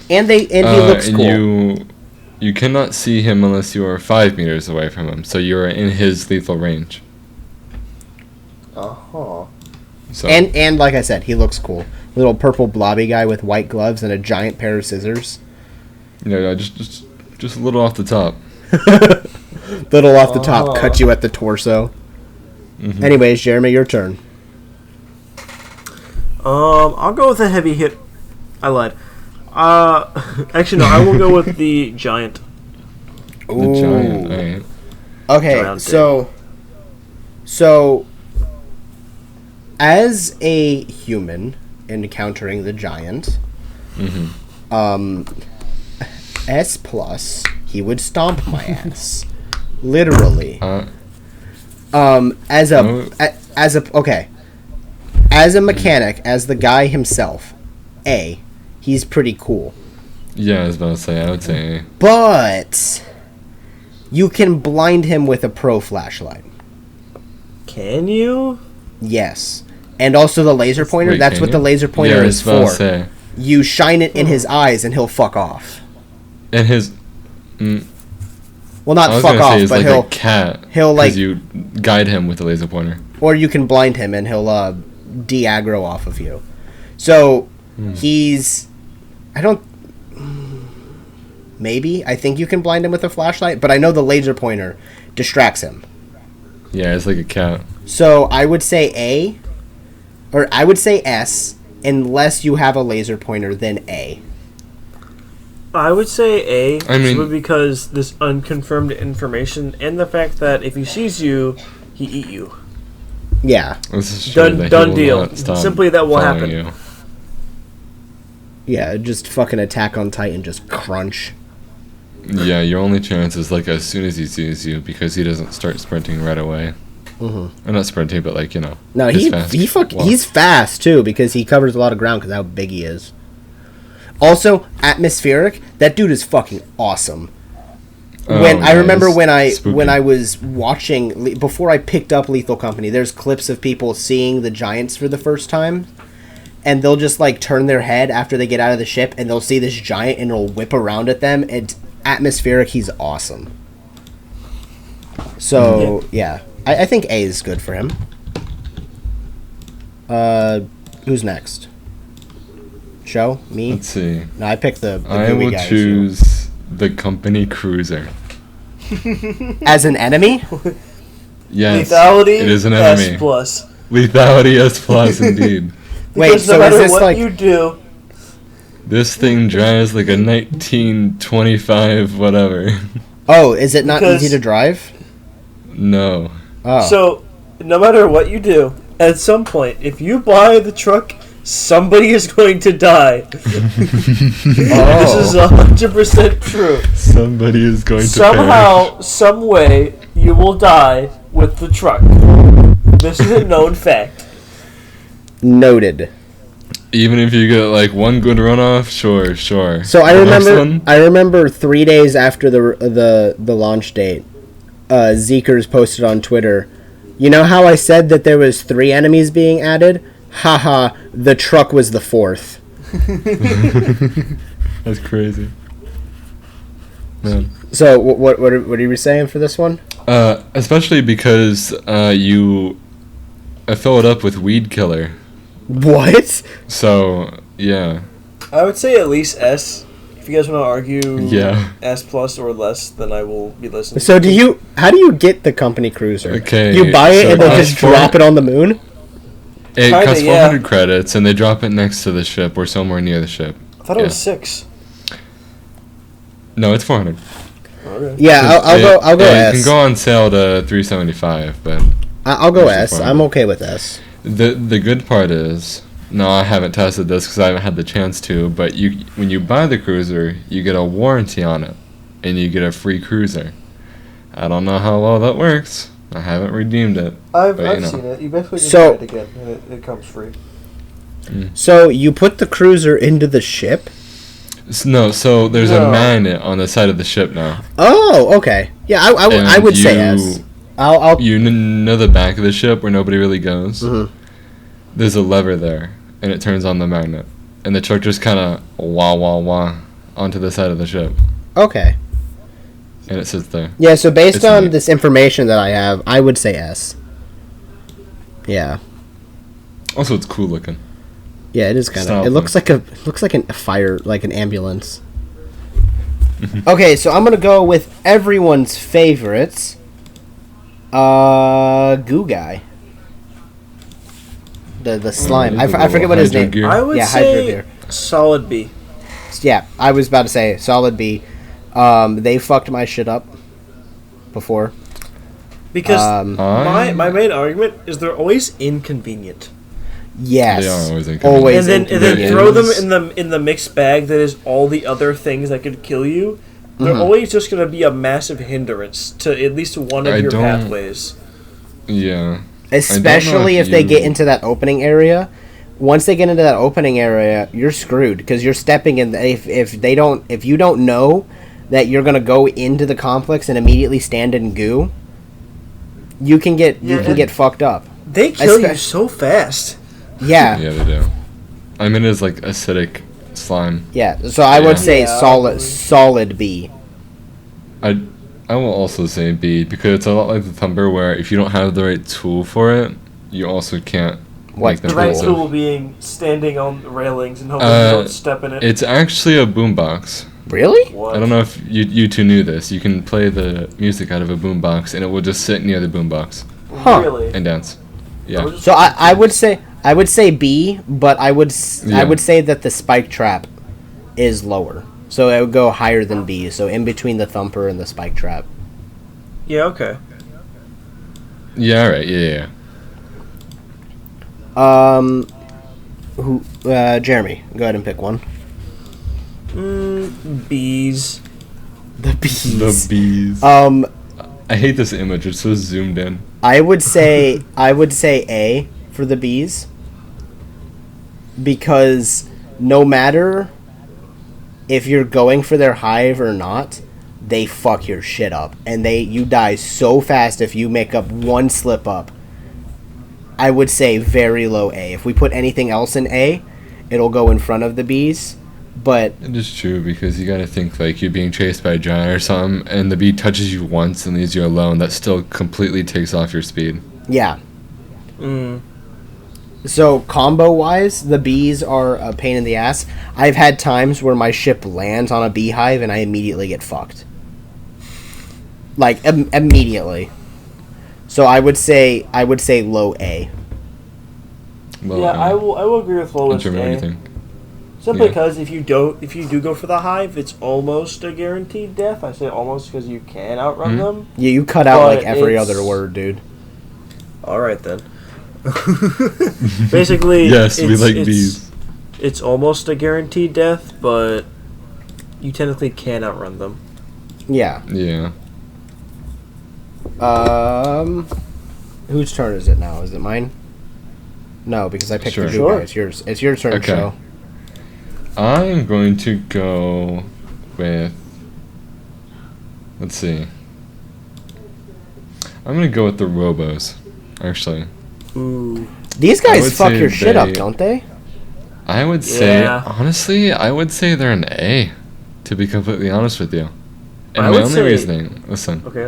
And he looks and cool. You cannot see him unless you are 5 meters away from him, so you are in his lethal range. Uh-huh. So, And like I said, he looks cool. Little purple blobby guy with white gloves and a giant pair of scissors. just a little off the top. Little off the top, cut you at the torso. Mhm. Anyways, Jeremy, your turn. I'll go with a heavy hit. I lied. Actually, no, I will go with the giant. The giant. Alright. Okay, Giant so as a human encountering the giant, Mm-hmm. S plus, he would stomp my ass, literally. As a mechanic, as the guy himself, A, he's pretty cool. Yeah, I was about to say, I would say A. But you can blind him with a pro flashlight. Can you? Yes. And also the laser pointer, Wait, that's can what you? the laser pointer Yeah, I is was about to for. say. You shine it in his eyes and he'll fuck off. And his... Well, I not was fuck gonna off, say he's but like a cat. he'll, like- Because you guide him with a laser pointer. or you can blind him and he'll de-aggro off of you. So he's... I don't... Maybe. I think you can blind him with a flashlight, but I know the laser pointer distracts him. Yeah, it's like a cat. So I would say A, or I would say S, unless you have a laser pointer, then A. I would say A, I mean- simply because this unconfirmed information and the fact that if he sees you, he eat you. Yeah. This is true Done- that he done will deal. not stop Simply that will following happen. You. Yeah, just fucking Attack on Titan, just crunch. Yeah, your only chance is like as soon as he sees you, because he doesn't start sprinting right away. Mm-hmm. Or not sprinting, but like, you know. No, his he fast walk. he's fast too because he covers a lot of ground because how big he is. Also, atmospheric. That dude is fucking awesome. When I remember it's when spooky. I was watching before I picked up Lethal Company, there's clips of people seeing the giants for the first time, and they'll just like turn their head after they get out of the ship, and they'll see this giant, and it'll whip around at them. And atmospheric, he's awesome. So yeah, I think A is good for him. Who's next? Show me. Let's see. No, I picked the I gooey will guy, choose the company cruiser. so. As an enemy. Yes, Lethality it is an S enemy. plus. Lethality S plus, indeed. Wait, Because so no matter is this what like? you do, This thing drives like a 1925 whatever. Oh, is it not Because- easy to drive? No. Oh, so no matter what you do, at some point, if you buy the truck, somebody is going to die. This is 100% true. Somebody is going to Somehow, some way, you will die with the truck. This is a known fact. noted. Even if you get like one good runoff, sure. So I The next remember, one? I remember 3 days after the launch date, Zeekers posted on Twitter. You know how I said that there was 3 enemies being added? Haha, the truck was the 4th. That's crazy. Man. So what are you saying for this one? Especially because you fill it up with weed killer. What? So yeah, I would say at least S. If you guys want to argue Yeah. S plus or less, then I will be listening. So how do you get the company cruiser? Okay, You buy it so and then it just costs drop it on the moon? it Kinda, costs yeah. 400 credits, and they drop it next to the ship or somewhere near the ship. I thought it was 6. No, it's 400. Okay. Yeah, I'll go It S. can go on sale to 375, but I'll go Usually S. fine. I'm okay with S. the good part is, no, I haven't tested this because I haven't had the chance to. But when you buy the cruiser, you get a warranty on it, and you get a free cruiser. I don't know how well that works. I haven't redeemed it. I've But, you know. seen it. You basically just So- buy it again, and it comes free. So you put the cruiser into the ship? No, so there's No. a magnet on the side of the ship now. Oh, okay. Yeah, I And would say you- S. I'll You know the back of the ship where nobody really goes? Mhm. There's a lever there, and it turns on the magnet. And the truck just kind of wah onto the side of the ship. okay. And it sits there. Yeah, so based It's on neat. this information that I have, I would say S. Yeah. Also, it's cool looking. Yeah, it is kind of. Stop It looks like a fire, like an ambulance. Okay, so I'm gonna go with everyone's favorites. Goo guy. The slime. I forget what his Hydro name. gear. I would Yeah, Hydro say Gear. solid B. Yeah, I was about to say solid B. They fucked my shit up before. Because I- my main argument is they're always inconvenient. Yes. They are always inconvenient. Always And then inconvenient. throw them in the mixed bag that is all the other things that could kill you. They're always just going to be a massive hindrance to at least one of I your don't- pathways. Yeah. Especially if if they get you- into that opening area once they get into that opening area, you're screwed because you're stepping in. If you don't know that you're gonna go into the complex and immediately stand in goo, you can get fucked up. They kill you so fast. Yeah. Yeah, they do. I mean, it's like acidic slime. Yeah. So I would say solid B. I will also say B because it's a lot like the Thumper, where if you don't have the right tool for it, you also can't. Like The right tool being standing on the railings and hoping you don't step in it. It's actually a boombox. Really? What? I don't know if you two knew this. You can play the music out of a boombox, and it will just sit near the boombox Huh. Really? and dance. Yeah. So I would say B, but I would say that the spike trap is lower. So it would go higher than B. So in between the Thumper and the spike trap. Yeah, okay. Yeah. All right. Yeah. Jeremy, go ahead and pick one. Bees. The bees. The bees. I hate this image. It's so zoomed in. I would say A for the bees because no matter if you're going for their hive or not, they fuck your shit up and you die so fast if you make up one slip up. I would say very low A. If we put anything else in A, it'll go in front of the bees. But It is true because you gotta think like you're being chased by a giant or something, and the bee touches you once and leaves you alone. That still completely takes off your speed. yeah. So combo wise, the bees are a pain in the ass. I've had times where my ship lands on a beehive and I immediately get fucked. Like immediately. So I would say low A. Well, Yeah, I will agree with lowest Jeremy, what do you A. think? Simply Yeah. because if you do go for the hive, it's almost a guaranteed death. I say almost because you can outrun them. Yeah, you cut out like But every it's- other word, dude. All right then. Basically, Yes, we like it's- bees. It's almost a guaranteed death, but you technically can outrun them. Yeah. Yeah. Whose turn is it now? Is it mine? No, because I picked Sure. the good Sure. guy. It's yours. It's your turn, Okay. show. I'm going to go with. Let's see. I'm gonna go with the Robos, actually. Ooh. These I guys would fuck say your shit up, they- don't they? I would say, Yeah. honestly, I would say they're an A, to be completely honest with you. And I my would only say- reasoning, listen. Okay,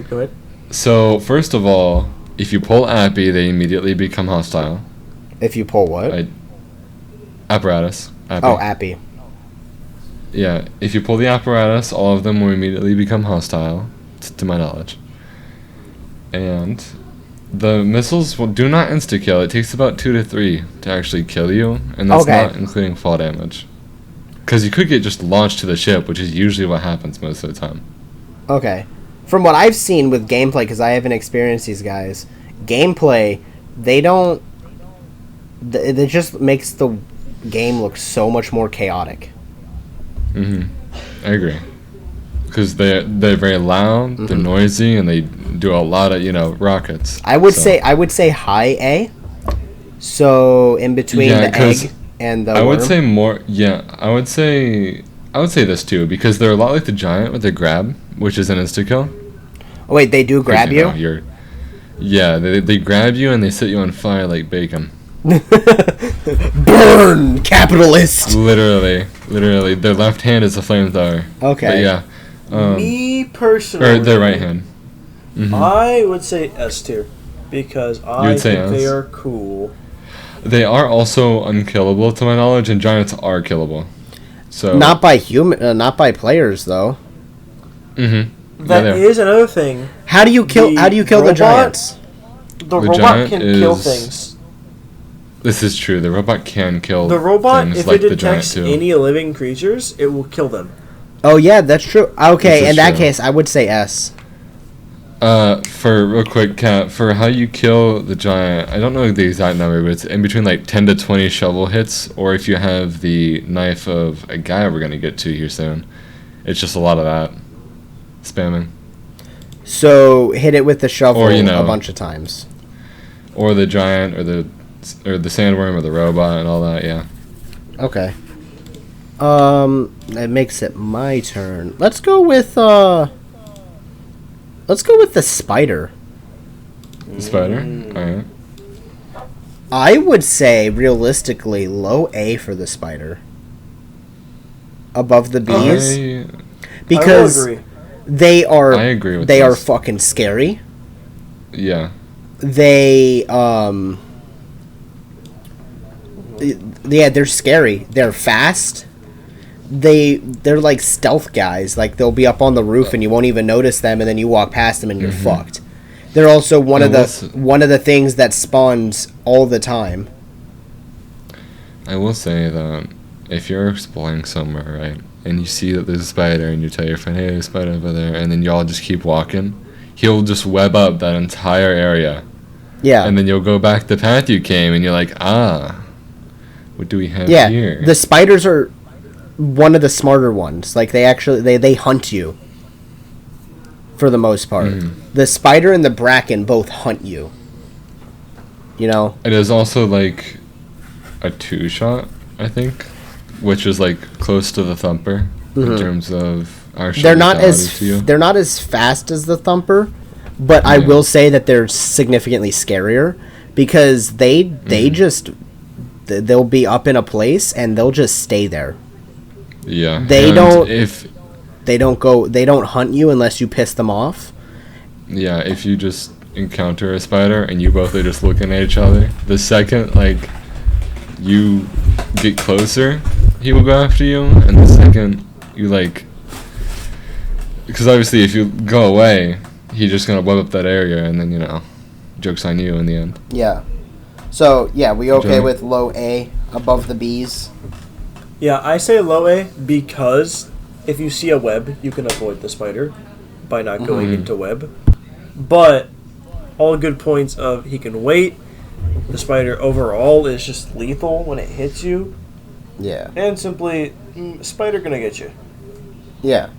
go ahead. So, first of all, if you pull Appy, they immediately become hostile. If you pull what? Apparatus. Appy. Oh, Appy. Yeah, if you pull the apparatus, all of them will immediately become hostile, to my knowledge. And the missiles do not insta-kill. It takes about 2 to 3 to actually kill you, and that's Okay. not including fall damage. Because you could get just launched to the ship, which is usually what happens most of the time. Okay. From what I've seen with gameplay, because I haven't experienced these guys, gameplay, they don't. It just makes the game look so much more chaotic. I agree. Because they're very loud, they're noisy, and they do a lot of rockets. I would say high A. So in between Yeah, the 'cause egg and the I would worm. say more. Yeah, I would say this too because they're a lot like the giant with the grab, which is an insta kill. Oh wait, they do grab you? Yeah, they grab you and they set you on fire like bacon. Burn, capitalist. Literally, their left hand is a flamethrower. Okay. But yeah. Me personally, Or their right hand. I would say S tier because I would say think they S? are cool. They are also unkillable to my knowledge, and giants are killable. So Not by players though. Mm-hmm. That is another thing. How do you kill? The How do you kill the robot- giants? The The robot giant can kill is- things. This is true. The robot can kill The robot, things if like it the giant detects too. any living creatures, it will kill them. Oh yeah, that's true. Okay, This is in that true. case, I would say S. For real quick, Kat, for how you kill the giant, I don't know the exact number, but it's in between like 10 to 20 shovel hits, or if you have the knife of a guy we're gonna get to here soon, it's just a lot of that spamming. So hit it with the shovel Or, a bunch of times. Or the giant, or the or the sandworm or the robot and all that. Yeah. Okay. That makes it my turn. Let's go with the spider. The spider. All right. I would say realistically low A for the spider. Above the bees. Because I will agree. they are I agree with they are this. fucking scary. Yeah. They yeah, they're scary. They're fast. They're like stealth guys. Like they'll be up on the roof and you won't even notice them, and then you walk past them and you're fucked. They're also one of the things that spawns all the time. I will say that if you're exploring somewhere, right, and you see that there's a spider, and you tell your friend, "Hey, there's a spider over there," and then y'all just keep walking, he'll just web up that entire area. Yeah. And then you'll go back the path you came, and you're like, what do we have Yeah. here? The spiders are one of the smarter ones. Like they actually they hunt you. For the most part. The spider and the bracken both hunt you. You know? It is also like a 2-shot, I think, which is like close to the thumper in terms of our They're not to they're not as fast as the thumper, but I will say that they're significantly scarier because they just they'll be up in a place and they'll just stay there. Yeah. They and don't if they don't hunt you unless you piss them off. Yeah, if you just encounter a spider and you both are just looking at each other, the second like you get closer, he will go after you, and the second you like, because obviously if you go away, he's just gonna web up that area, and then joke's on you in the end. Yeah. So yeah, we okay Jeremy? with low A above the B's? Yeah, I say low A because if you see a web, you can avoid the spider by not going into web. But all good points of he can wait. The spider overall is just lethal when it hits you. Yeah. And simply, spider gonna get you. Yeah.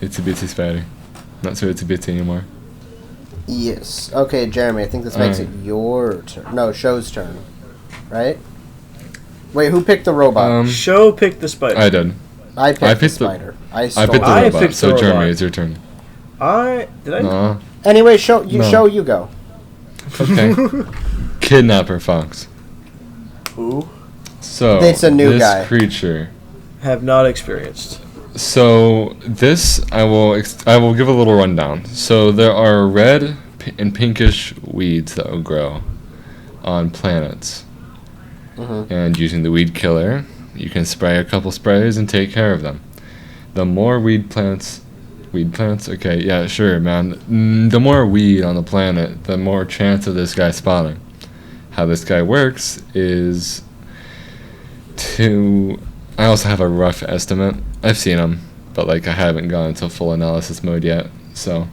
It's a bitsy spider. Not so it's a bitsy anymore. Yes. Okay, Jeremy, I think this makes it your turn. No, Show's turn. Right? Wait, who picked the robot? Show picked the spider. I did. I picked the the- spider. I I stole picked the I robot, picked so the Jeremy, robot. it's your turn. Did I? No. Anyway, Show, No. you go. Okay. Kidnapper Fox. Who? So, It's a new this guy. creature. Have not experienced. So, this, I will give a little rundown. So, there are red and pinkish weeds that will grow on planets. And using the weed killer, you can spray a couple sprays and take care of them. The more weed plants, okay, yeah, sure, man. The more weed on the planet, the more chance of this guy spawning. How this guy works is I also have a rough estimate. I've seen him, but I haven't gone into full analysis mode yet. So,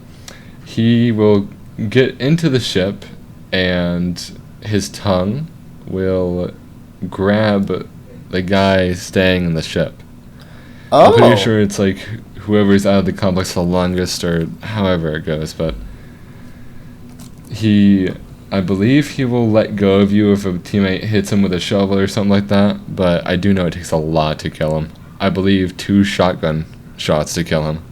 he will get into the ship, and his tongue will grab the guy staying in the ship. I'm pretty sure it's whoever's out of the complex the longest, or however it goes, but I believe he will let go of you if a teammate hits him with a shovel or something like that, but I do know it takes a lot to kill him. I believe 2 shotgun shots to kill him,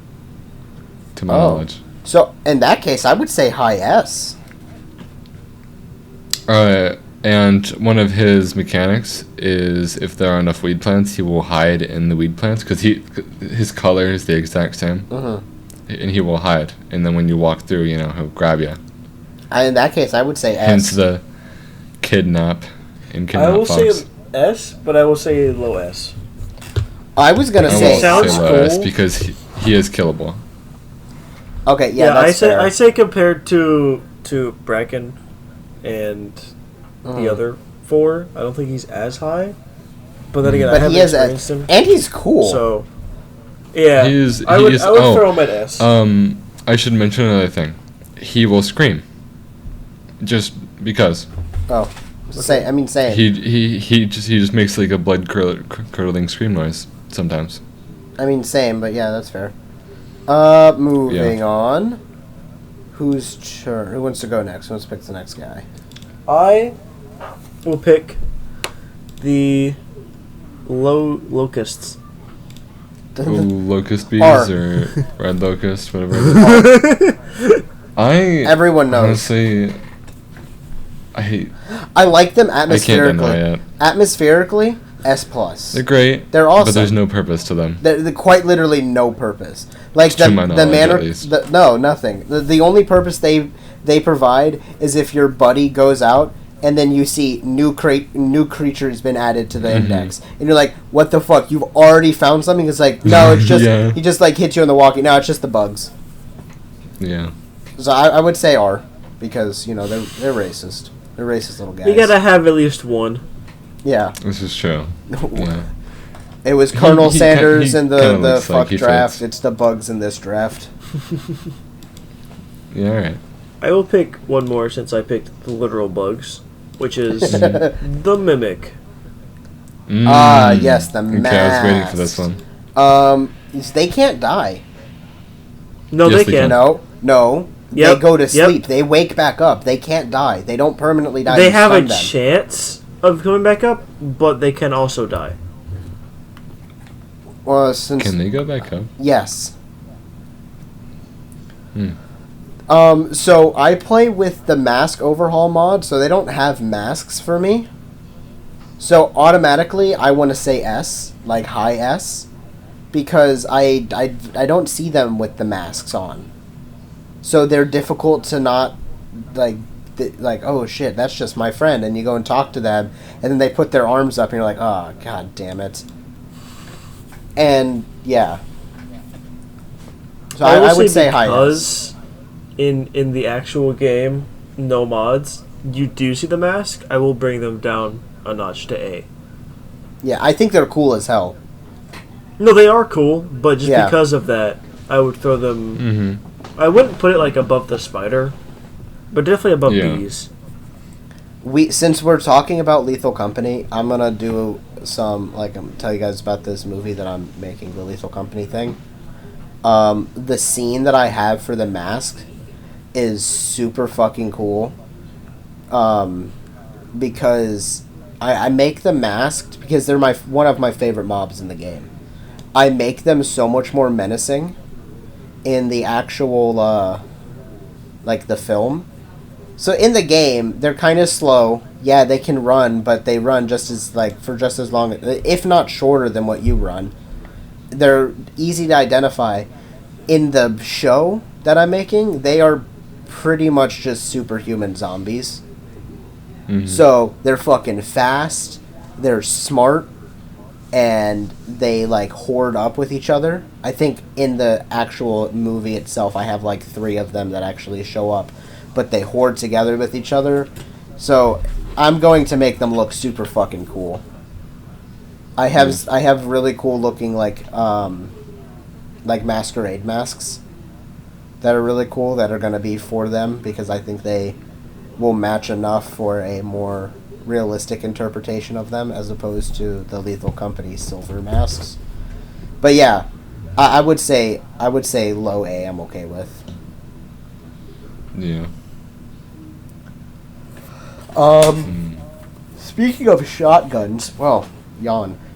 to my knowledge. So, in that case, I would say high S. And one of his mechanics is if there are enough weed plants, he will hide in the weed plants, because his color is the exact same. And he will hide, and then when you walk through, he'll grab you. In that case, I would say S. Hence the kidnap and I will Fox. say S, but I will say low S. I was gonna I say. will Sounds say low S cool. because he is killable. Okay, yeah, that's fair. I say compared to Bracken and the other 4, I don't think he's as high. But then again, I But haven't he is experienced him. and he's cool. So, yeah, I would oh, throw him at S. I should mention another thing. He will scream. Just because. Oh, same. He just makes a blood curdling scream noise sometimes. Same, but yeah, that's fair. Moving on. Whose turn? Who wants to go next? Who wants to pick the next guy? I will pick the locusts. Oh, locust bees R. or red locust, whatever it is. Everyone knows. Honestly, I like them I can't atmospherically. deny it. Atmospherically, S+. They're great. They're awesome. But there's no purpose to them. They're quite literally no purpose. Like To my knowledge, at least. No, nothing. The only purpose they provide is if your buddy goes out and then you see new creatures been added to the index, and you're like, what the fuck? You've already found something. It's like, no, it's just Yeah. he just like hits you in the walkie. No, it's just the bugs. Yeah. So I would say R, because they're racist. They're racist little guys. You gotta have at least one. Yeah. This is true. Yeah. It was Colonel He Sanders kinda in the looks like fuck he draft. fits. It's the bugs in this draft. Yeah, alright. I will pick one more since I picked the literal bugs, which is the mimic. Yes, the Okay, I was waiting for this mask. one. They can't die. No, Yes, they they can. No. Yep, They go to yep. sleep. They wake back up. They can't die. They don't permanently die. They You have a stun them. chance of coming back up, but they can also die. Well, since Can they go back up? yes. Hmm. So I play with the mask overhaul mod, so they don't have masks for me. So automatically, I want to say S, like high S, because I don't see them with the masks on. So they're difficult to not, like, oh shit, that's just my friend, and you go and talk to them, and then they put their arms up, and you're like, oh, god damn it. And, yeah. So I would say high S. because in the actual game, no mods, you do see the mask, I will bring them down a notch to A. Yeah, I think they're cool as hell. No, they are cool, but just Yeah. because of that, I would throw them... Mm-hmm. I wouldn't put it like above the spider, but definitely above Yeah. bees. Since we're talking about Lethal Company, I'm gonna do some, tell you guys about this movie that I'm making, the Lethal Company thing. The scene that I have for the mask is super fucking cool. Because I make them masked because they're one of my favorite mobs in the game. I make them so much more menacing in the actual, the film. So in the game, they're kind of slow. Yeah, they can run, but they run for just as long, if not shorter than what you run. They're easy to identify. In the show that I'm making, they are pretty much just superhuman zombies. Mm-hmm. So they're fucking fast, they're smart, and they hoard up with each other. I think in the actual movie itself, I have 3 of them that actually show up, but they hoard together with each other. So I'm going to make them look super fucking cool. I have really cool looking masquerade masks that are really cool that are going to be for them, because I think they will match enough for a more realistic interpretation of them as opposed to the Lethal Company silver masks. But yeah, I would say low A I'm okay with. Yeah. Speaking of shotguns,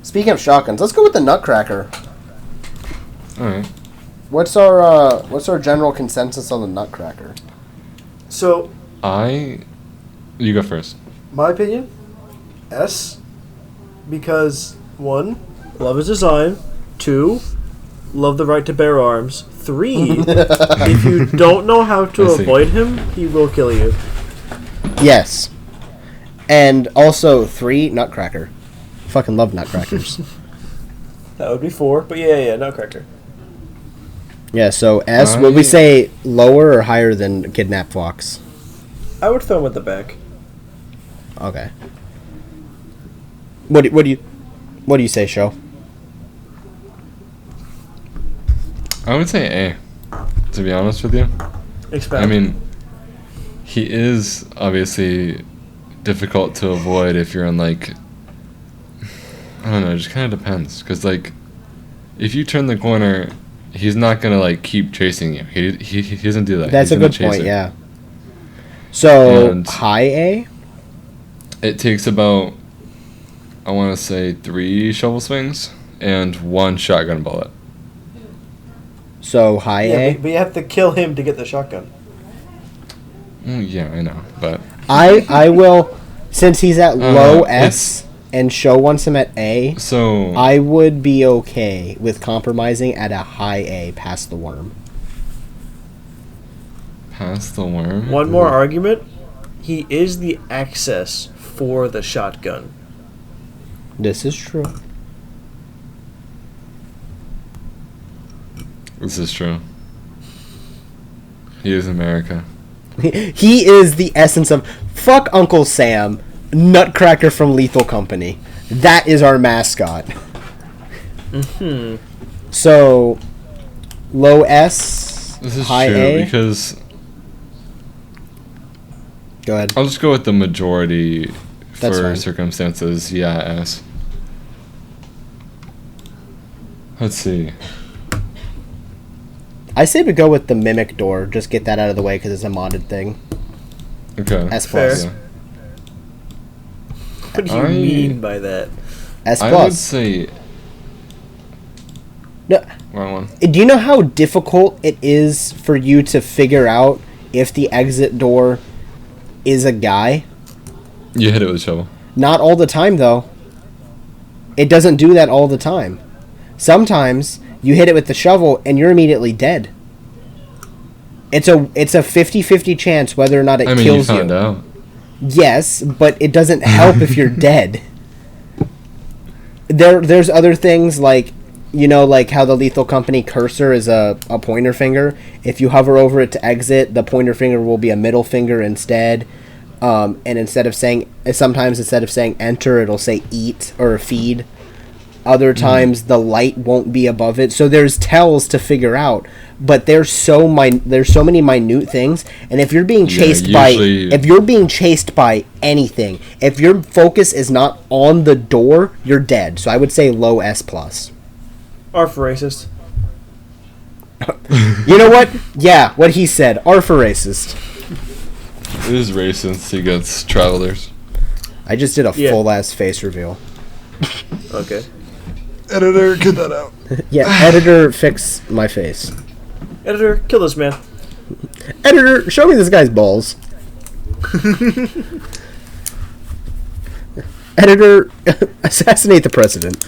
speaking of shotguns, let's go with the Nutcracker. Alright. What's our general consensus on the Nutcracker? So, You go first. my opinion, S, because 1, love his design. 2, love the right to bear arms. 3, if you don't know how to I see. avoid him, he will kill you. Yes. And also 3, Nutcracker. Fucking love Nutcrackers. That would be 4, but yeah, Nutcracker. Yeah, so S, would we say lower or higher than Kidnap Fox? I would throw him at the back. Okay. What do you say, Sho? I would say A, to be honest with you. Expound. I mean, he is obviously difficult to avoid if you're in I don't know, it just kind of depends. Because if you turn the corner, he's not going to keep chasing you. He doesn't do that. That's He's a gonna good chase point, it. yeah. So, And- high A? It takes about, I want to say, 3 shovel swings and 1 shotgun bullet. So high Yeah, A. but you have to kill him to get the shotgun. Yeah, I know, but I will, since he's at low it's- S and Show wants him at A. so I would be okay with compromising at a high A past the worm. past the worm. One more argument. He is the access for the shotgun. This is true. This is true. He is America. He is the essence of fuck Uncle Sam, Nutcracker from Lethal Company. That is our mascot. Hmm. So, low S, This is high true A. because Go ahead. I'll just go with the majority That's for fine. circumstances. Yeah, S. Let's see. I say we go with the mimic door. Just get that out of the way because it's a modded thing. Okay. S Fair. plus. Yeah. What do you I- mean by that? S I would plus. say No, wrong one. do you know how difficult it is for you to figure out if the exit door is a guy? You hit it with a shovel. Not all the time, though. It doesn't do that all the time. Sometimes you hit it with the shovel and you're immediately dead. It's a 50-50 chance whether or not it I mean, you kills found out. Yes, but it doesn't help if you're dead. There's other things like, you know, like how the Lethal Company cursor is a pointer finger. If you hover over it to exit, the pointer finger will be a middle finger instead. And sometimes instead of saying enter, it'll say eat or feed. Other times the light won't be above it. So there's tells to figure out, but there's so many minute things. And if you're being chased if you're being chased by anything, if your focus is not on the door, you're dead. So I would say low S plus. R for racist. You know what? Yeah, what he said. R for racist. It is racist against travelers. I just did a Yeah. full ass face reveal. Okay. Editor, get that out. Yeah, editor, fix my face. Editor, kill this man. Editor, show me this guy's balls. Editor, assassinate the president.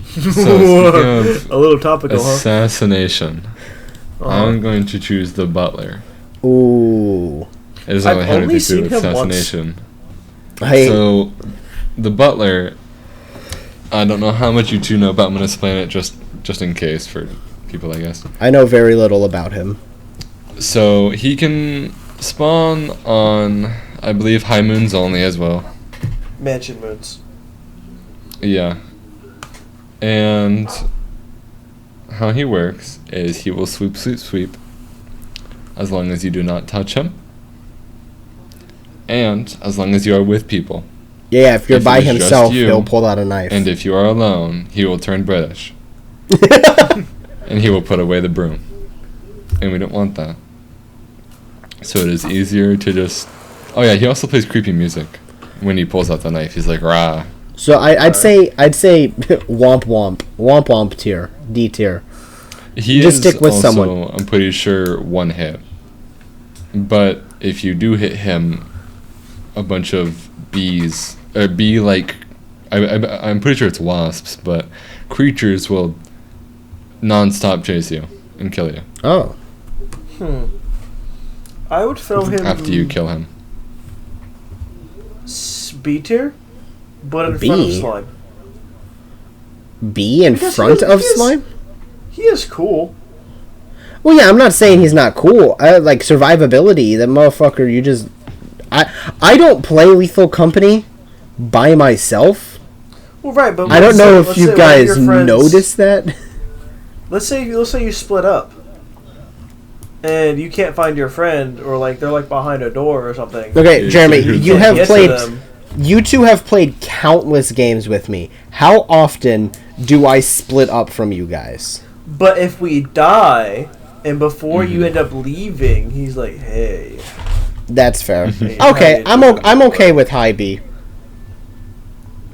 So speaking of A little topical, huh? assassination, Uh-huh. I'm going to choose the butler. Ooh. It doesn't I've really have only anything to do with seen him once. assassination. Hey, So, the butler, I don't know how much you two know about. I'm going to explain it just in case for people, I guess. I know very little about him. So, he can spawn on, I believe, high moons only as well. Mansion moons. Yeah. And how he works is he will sweep, sweep, sweep, as long as you do not touch him, and as long as you are with people. Yeah, if you're If by it was just himself, you, he'll pull out a knife. And if you are alone, he will turn British. And he will put away the broom. And we don't want that. So it is easier to just... Oh yeah, he also plays creepy music. When he pulls out the knife, he's like, rah. So I'd say womp womp. Womp womp tier. D tier. He Just is stick with also, someone. I'm pretty sure, one hit. But if you do hit him, a bunch of bees, or bee like, I'm pretty sure it's wasps, but creatures will non-stop chase you and kill you Oh. I would throw him after you kill him. B tier, but in front of B? slime. B in Because front he of is- slime? He is cool. Well, yeah, I'm not saying he's not cool. Like survivability, the motherfucker. You just, I don't play Lethal Company by myself. Well, right, but I don't let's know say- if let's you say one of guys your friends- noticed that. Let's say you split up, and you can't find your friend, or like they're like behind a door or something. Okay, Yeah, Jeremy, you you can't have Get to played. them. You two have played countless games with me. How often do I split up from you guys? But if we die, and before Mm-hmm. you end up leaving, he's like, "Hey, That's fair. Yeah, Okay, high I'm okay with high B.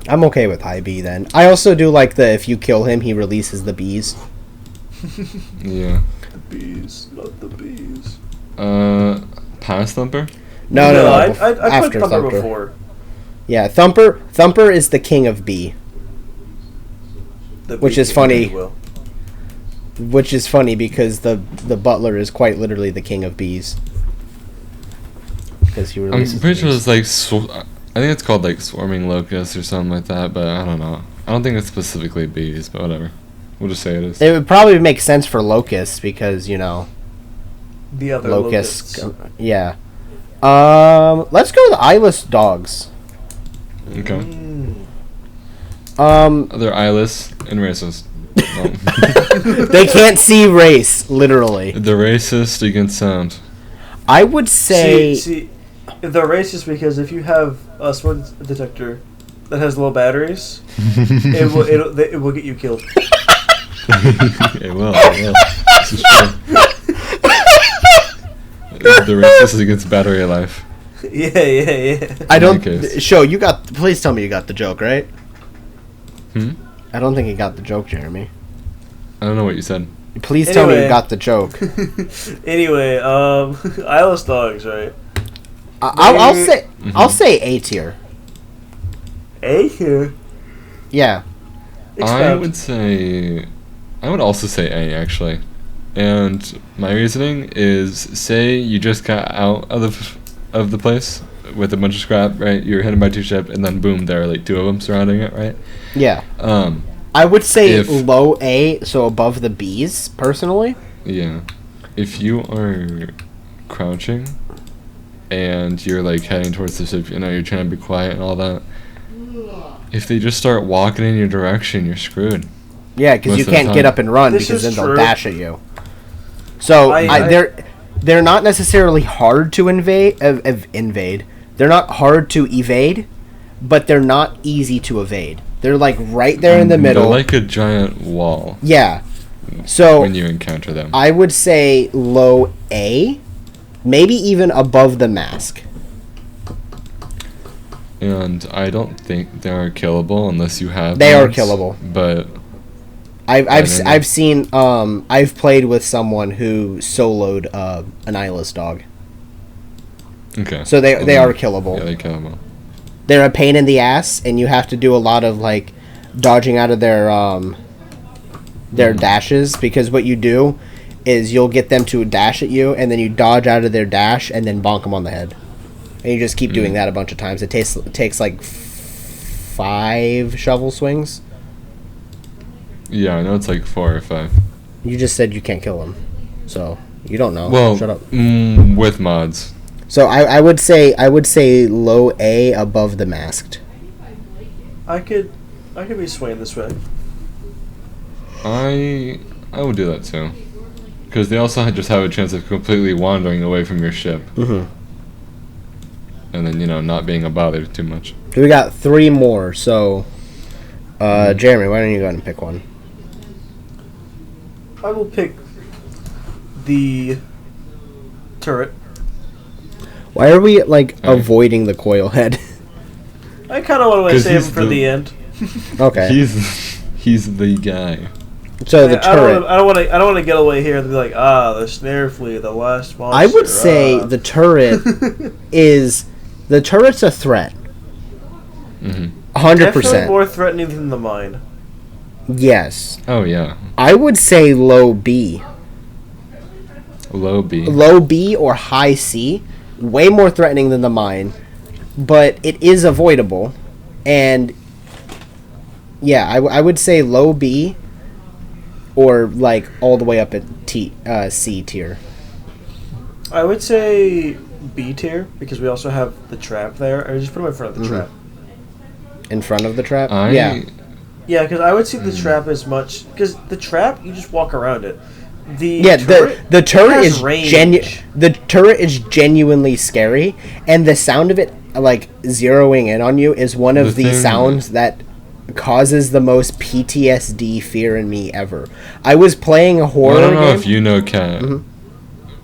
I'm okay with high B then. I also do like the if you kill him, he releases the bees. Yeah. The bees, not the bees. Past Thumper? No. I played After Thumper before. Yeah, Thumper is the king of B, The which bee is king, funny. if you will. which is funny because the butler is quite literally the king of bees. Because he I'm releases pretty sure bees. it's like, I think it's called like swarming locusts or something like that, but I don't know. I don't think it's specifically bees, but whatever. We'll just say it is. It would probably make sense for locusts because, you know, The other locusts. locusts. Yeah. Let's go with eyeless dogs. Okay. They're eyeless and racist. No. they can't see race, literally. They're racist against sound. I would say... See, they're racist because if you have a smoke detector that has low batteries, it will get you killed. It will. This is true. The racist against battery life. Yeah. I don't... case. Show, you got... Please tell me you got the joke, right? I I don't think you got the joke, Jeremy. don't know what you said. Please tell me you Anyway. got the joke. Anyway, eyeless dogs, right? I'll say... Mhm. I'll say A tier. A here. Yeah. I would also say A, actually. And my reasoning is, say you just got out of the place with a bunch of scrap, right? You're hidden by two ship, and then boom, there are like two of them surrounding it, right? Yeah. Um, I would say If- low A, so above the B's, personally. yeah. If you are crouching and you're like heading towards the ship, you know, you're trying to be quiet and all that. If they just start walking in your direction, you're screwed. Yeah, because Most you of the can't get time. up and run This because then is they'll true. dash at you. So they're not necessarily hard to invade. They're not hard to evade, but they're not easy to evade. They're like right there in the middle. They're like a giant wall Yeah. So when you encounter them. I would say low A, maybe even above the mask. And I don't think they are killable unless you have. They are ones, killable. But I've seen I've played with someone who soloed an eyeless dog. okay. So they Well, are then- killable. Yeah, they're killable. They're a pain in the ass, and you have to do a lot of like dodging out of their dashes, because what you do is you'll get them to dash at you, and then you dodge out of their dash, and then bonk them on the head, and you just keep doing that a bunch of times. It takes like 5 shovel swings. Yeah, I know it's like 4 or 5. You just said you can't kill them, so you don't know. Well, Shut up. With mods. So I would say low A above the masked. I could be swaying this way. I would do that too, because they also just have a chance of completely wandering away from your ship, Mm-hmm. and then not being a bother too much. So we got 3 more. So, Jeremy, why don't you go ahead and pick one? I will pick the turret. Why are we like avoiding the coil head? I kind of want to 'Cause save him he's for the end. Okay. He's the guy. So the turret. I don't want to get away here and be like, the snare flea, the last monster. I would say the turret the turret's a threat. Hmm 100%. Definitely more threatening than the mine. Yes. Oh yeah, I would say low B. low B. Low B or high C. Way more threatening than the mine. But it is avoidable. And yeah, I would say low B or like all the way up at C tier. I would say B tier because we also have the trap there. I just put him in front of the trap. In front of the trap? I Yeah. Yeah, because I would see the trap as much because the trap you just walk around it. The The turret has is range. the turret is genuinely scary, and the sound of it like zeroing in on you is one of The the thing- sounds that causes the most PTSD fear in me ever. I was playing a horror Well, I don't know game. if you know, Kat.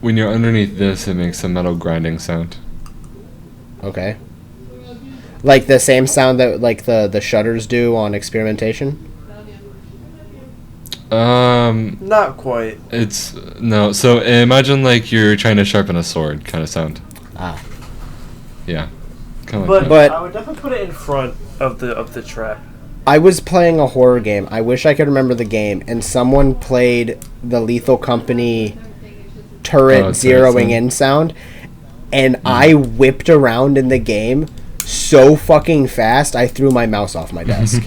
When you're underneath this, it makes a metal grinding sound. Okay. Like the same sound that like the shutters do on experimentation? Not quite. It's no. So imagine like you're trying to sharpen a sword, kind of sound. Ah. Yeah. Kind of But, like that. But- I would definitely put it in front of the track. I was playing a horror game. I wish I could remember the game, and someone played the Lethal Company turret zeroing in sound, and I whipped around in the game so fucking fast I threw my mouse off my desk.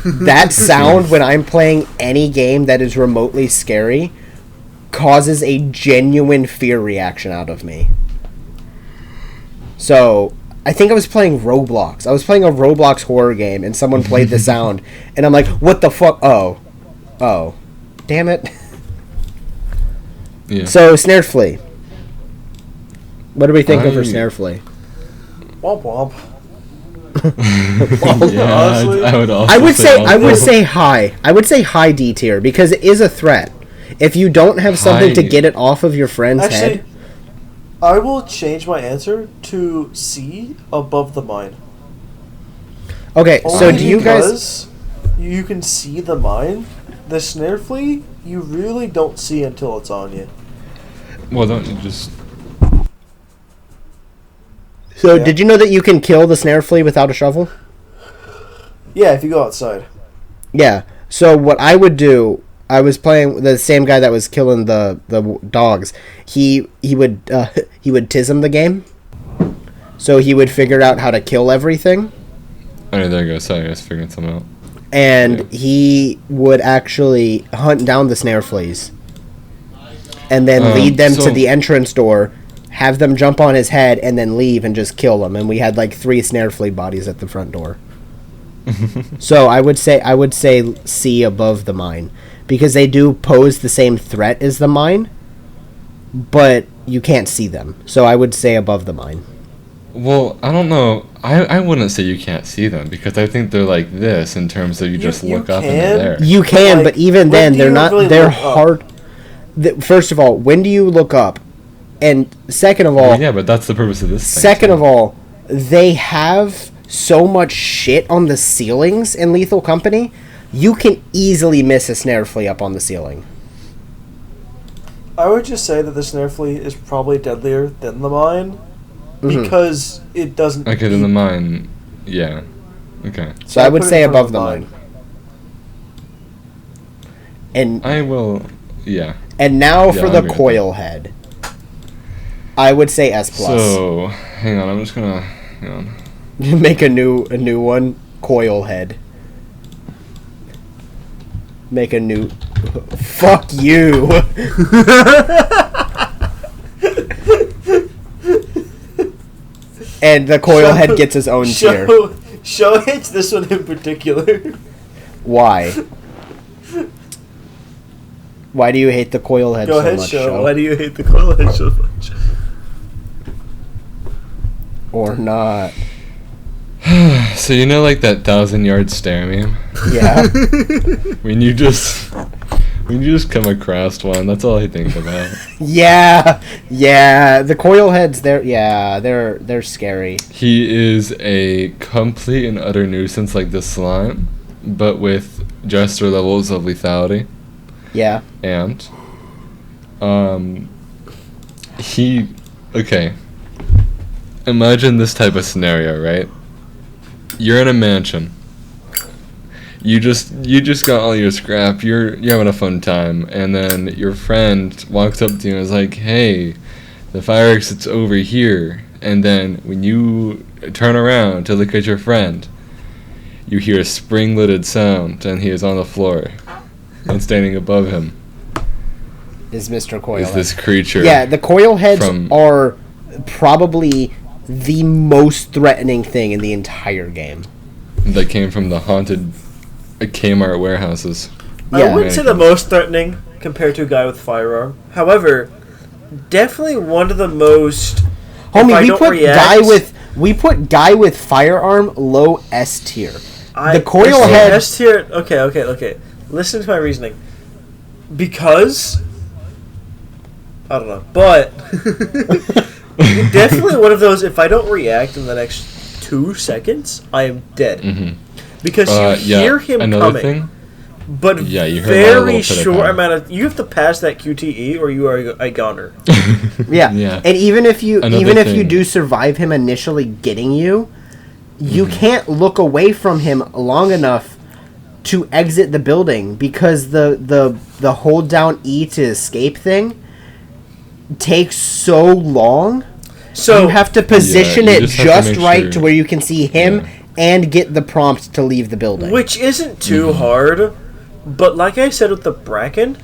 That sound when I'm playing any game that is remotely scary causes a genuine fear reaction out of me. So I think I was playing Roblox. I was playing a Roblox horror game, and someone played the sound, and I'm like, what the fuck? Oh. Damn it. Yeah. So, Snare Flea. What do we think of for Snare Flea? Womp womp. Yeah, honestly, I would also. I would say high. I would say high D tier, because it is a threat. If you don't have something to High. get it off of your friend's Actually, head... I will change my answer to C, above the mine. Okay, so Only do you guys... because you can see the mine. The snare flea, you really don't see until it's on you. Well, don't you just? So, Yeah. did you know that you can kill the snare flea without a shovel? Yeah, if you go outside. Yeah. So, what I would do... I was playing the same guy that was killing the dogs. He would tism the game. So he would figure out how to kill everything. Oh, there you go. Sorry, I was figuring something out. And Yeah. he would actually hunt down the snare fleas. And then lead them to the entrance door, have them jump on his head, and then leave and just kill them. And we had like 3 snare flea bodies at the front door. So I would say C above the mine. Because they do pose the same threat as the mine, but you can't see them. So I would say above the mine. Well, I don't know. I wouldn't say you can't see them because I think they're like this in terms of you just you look up and can. they're there. You can, like, but even when then, do they're you not. really They're look up? hard. First of all, when do you look up? And second of all, Well, yeah, but that's the purpose of this thing. second too. of all, they have so much shit on the ceilings in Lethal Company. You can easily miss a snare flea up on the ceiling. I would just say that the snare flea is probably deadlier than the mine because it doesn't. Okay, then the mine. Yeah. Okay. So I would put it say in front above the mine. And I will. Yeah. now Yeah, for I'll the agree with coil head. I would say S plus. So, hang on. I'm just gonna. Hang on. Make a new one. Coil head. Make a new... Fuck you! And the coil head gets his own tier. Show hates this one in particular. Why? Why do you hate the coil head Go so ahead, much, show. Sho? Why do you hate the coil head so much? Or not? So you know, like that 1,000-yard stare meme. Yeah. When you just come across one, that's all I think about. Yeah. The coil heads, they're scary. He is a complete and utter nuisance like the slime, but with Jester levels of lethality. Yeah. And okay. Imagine this type of scenario, right? You're in a mansion. You just got all your scrap. You're having a fun time, and then your friend walks up to you and is like, "Hey, the fire exit's over here." And then when you turn around to look at your friend, you hear a spring-loaded sound, and he is on the floor, and standing above him Is Mr. Coil is head. this creature. Yeah, the coil heads from- are probably the most threatening thing in the entire game. that came from the haunted Kmart warehouses. Yeah. I wouldn't say the most threatening compared to a guy with firearm. However, definitely one of the most. if I Homie, don't we put guy with firearm low S tier. I- The coil listen, head- S tier. Okay. Listen to my reasoning. Because I don't know, but Definitely one of those, if I don't react in the next 2 seconds, I am dead. Mm-hmm. Because you hear him another coming, thing? but Yeah, you heard very a short little amount of... You have to pass that QTE or you are a goner. Yeah. Yeah. And even if you Thing. do survive him initially getting you, you can't look away from him long enough to exit the building because the hold down E to escape thing takes so long. So you have to position you it just have to just make right sure- to where you can see him and get the prompt to leave the building. Which isn't too hard, but like I said with the Bracken,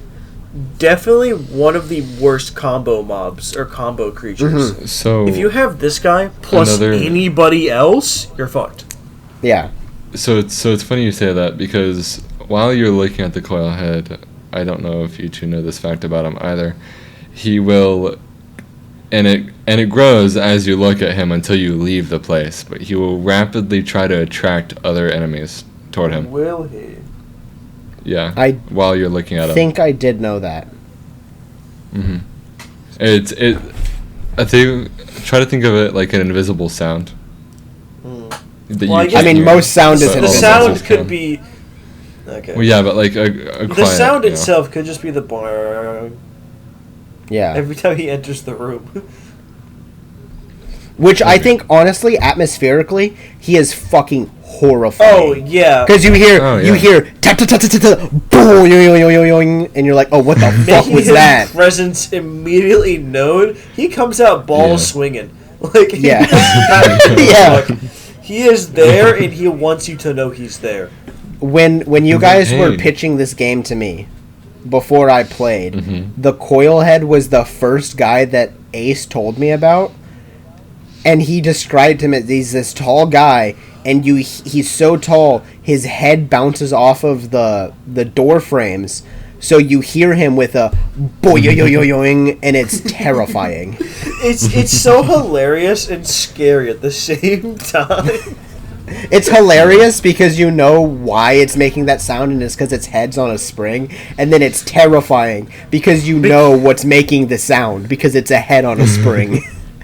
definitely one of the worst combo mobs or combo creatures. So If you have this guy plus anybody else, you're fucked. Yeah. So it's funny you say that because while you're looking at the coil head, I don't know if you two know this fact about him either. He will, and it grows as you look at him until you leave the place. But he will rapidly try to attract other enemies toward him. Will he? Yeah. I while you're looking at him. I think I did know that. Mm-hmm. I think try to think of it like an invisible sound. That Well, you I I mean, hear, most sound is but The all invisible. sound vessels could can. be... Okay. Well, yeah, but like a The quiet, sound you know. itself could just be the bar Yeah. every time he enters the room. Which I think, honestly, atmospherically, he is fucking horrifying. Oh, yeah. Because you hear, Oh, yeah. you hear, tap, tap, tap, tap, tap, tap, boom, yoing, and you're like, oh, what the fuck Making was his that? presence immediately known, he comes out balls Yeah. swinging. Like, he Yeah. does not give a Yeah. fuck. He is there, and he wants you to know he's there. When you He's guys like, were "Hey." pitching this game to me, before I played, Mm-hmm. the Coilhead was the first guy that Ace told me about, and he described him as he's this tall guy, and he's so tall, his head bounces off of the door frames, so you hear him with a boing, and it's terrifying. It's so hilarious and scary at the same time. It's hilarious because you know why it's making that sound, and it's because its head's on a spring, and then it's terrifying because you know what's making the sound because it's a head on a spring.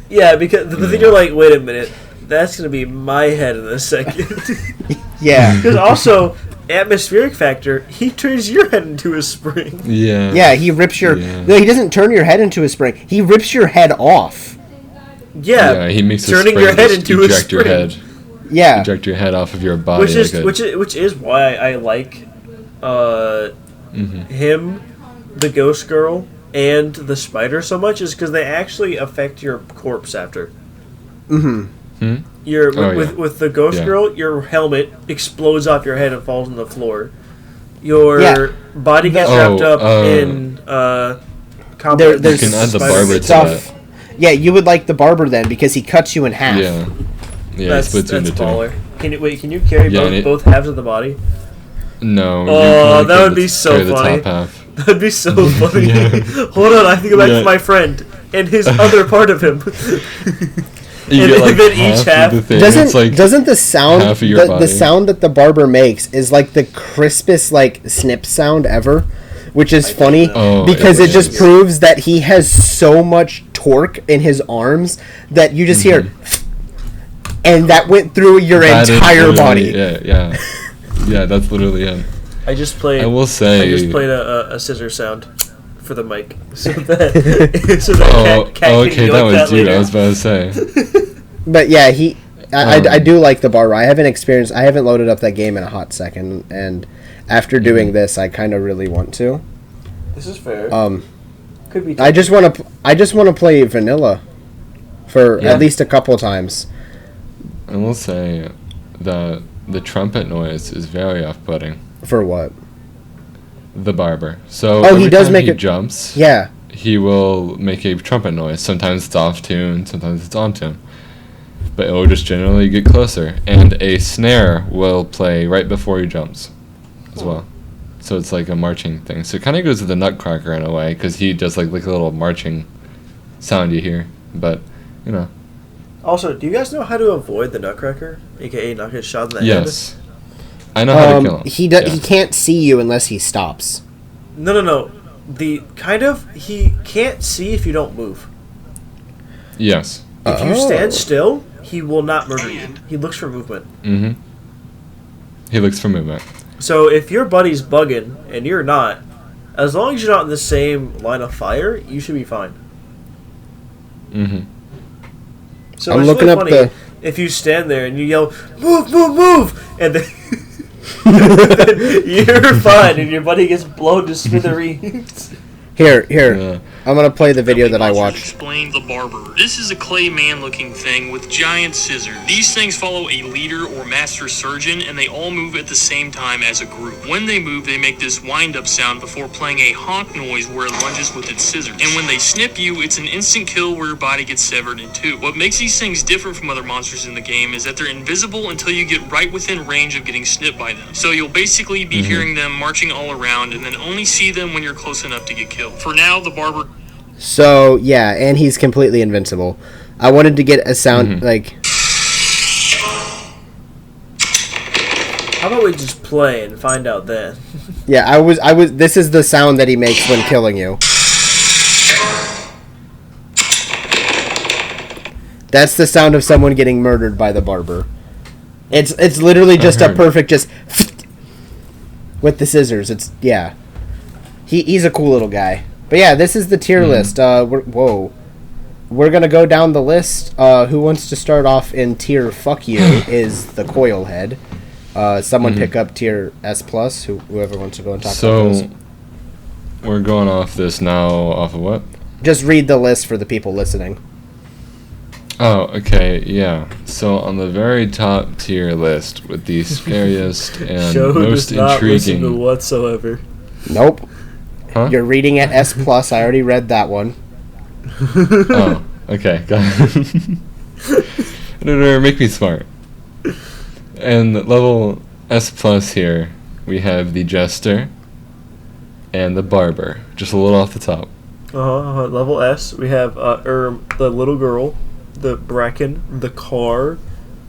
Yeah, because the thing you're like, wait a minute, that's gonna be my head in a second. Yeah. Because also, atmospheric factor, he turns your head into a spring. Yeah. Yeah, he rips your... Yeah. No, he doesn't turn your head into a spring. He rips your head off. Yeah, He makes turning a your head just into a eject your spring. head, Yeah. eject your head off of your body. which is like a- which is why I like him, the ghost girl, and the spider so much is because they actually affect your corpse after. Mm-hmm. Hmm? Your Oh, with yeah. with the ghost Yeah. girl, your helmet explodes off your head and falls on the floor. Your Yeah. body gets Oh, wrapped up in combat. There's You can add the spider barber meat. to stuff. Yeah, you would like the barber then because he cuts you in half. Yeah. Yeah, That's it splits you that's into two. baller. Can you carry Yeah, and both halves of the body? No. you Oh, can only that carry would be so carry the funny. top half. That'd be so funny. Yeah. Hold on, I have to go back Yeah. to my friend and his other part of him. You And get like then each half- of the thing. Doesn't it's like doesn't the sound half of your the body. sound that the barber makes is like the crispest like snip sound ever, which is funny Oh, because it it just is. proves that he has so much torque in his arms that you just hear, and that went through your that is entire literally body. it, yeah. Yeah, that's literally it. I just played. I will say. I just played a scissor sound for the mic, so that so that cat Oh, can okay, yoink that was you. later. I was about to say. But yeah, I Um, do like the barber. I haven't loaded up that game in a hot second, and after doing this, I kind of really want to. This is fair. Could be. I just want to play vanilla for Yeah. at least a couple times. I will say that the trumpet noise is very off-putting. For what? The barber. So Oh, he every does time make he it- jumps. Yeah. He will make a trumpet noise. Sometimes it's off tune, sometimes it's on tune. But it will just generally get closer. And a snare will play right before he jumps as well. So it's like a marching thing. So it kind of goes with the Nutcracker in a way, because he does like a little marching sound you hear. But, you know. Also, do you guys know how to avoid the Nutcracker, aka not get shot in the Yes. I know how to kill him. He Yeah. can't see you unless he stops. head? No. He can't see if you don't move. Yes. If you stand still, he will not murder you. He looks for movement. Mm-hmm. He looks for movement. So if your buddy's bugging and you're not, as long as you're not in the same line of fire, you should be fine. Mm-hmm. So I'm it's looking really up funny the- if you stand there and you yell, "Move, move, move!" and then, then you're fine, and your buddy gets blown to smithereens. Here. Yeah. I'm gonna play the video that I Monsters watched. Explain the barber. This is a clay man-looking thing with giant scissors. These things follow a leader or master surgeon, and they all move at the same time as a group. When they move, they make this wind-up sound before playing a honk noise where it lunges with its scissors. And when they snip you, it's an instant kill where your body gets severed in two. What makes these things different from other monsters in the game is that they're invisible until you get right within range of getting snipped by them. So you'll basically be hearing them marching all around, and then only see them when you're close enough to get killed. For now, the barber... So yeah, and he's completely invincible. I wanted to get a sound like. How about we just play and find out then? Yeah, I was. This is the sound that he makes when killing you. That's the sound of someone getting murdered by the barber. It's literally just a perfect just with the scissors. It's yeah. He's a cool little guy. But yeah, this is the tier list. We're gonna go down the list. Who wants to start off in tier fuck you is the coil head. Someone pick up tier S plus. Whoever wants to go and talk about this. So we're going off this now. Off of what? Just read the list for the people listening. Oh, okay, yeah. So on the very top tier list with the scariest and Show most does not listen to intriguing. whatsoever. Nope. Huh? You're reading at S plus. I already read that one. Oh, okay. Got it. No, make me smart. And level S plus here, we have the jester and the barber. Just a little off the top. Level S, we have the little girl, the bracken, the car,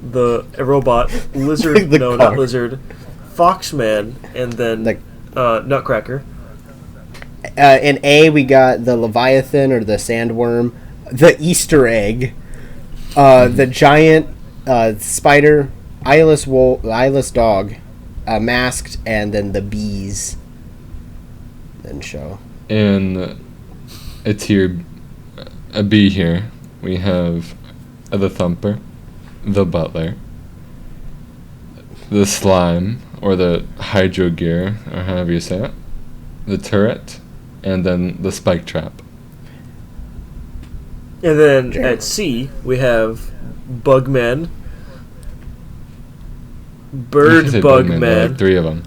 the robot, lizard, The no, car. not lizard, foxman, and then Nutcracker. In A, we got the Leviathan or the Sandworm, the Easter egg, the giant spider, eyeless dog, masked, and then the bees. Then show. In a tier, a B here, we have the thumper, the butler, the slime, or the hydro gear, or however you say it, the turret, and then the spike trap. And then Sure. at C, we have Bugman, Bird You can say There are Bugman, like 3 of them.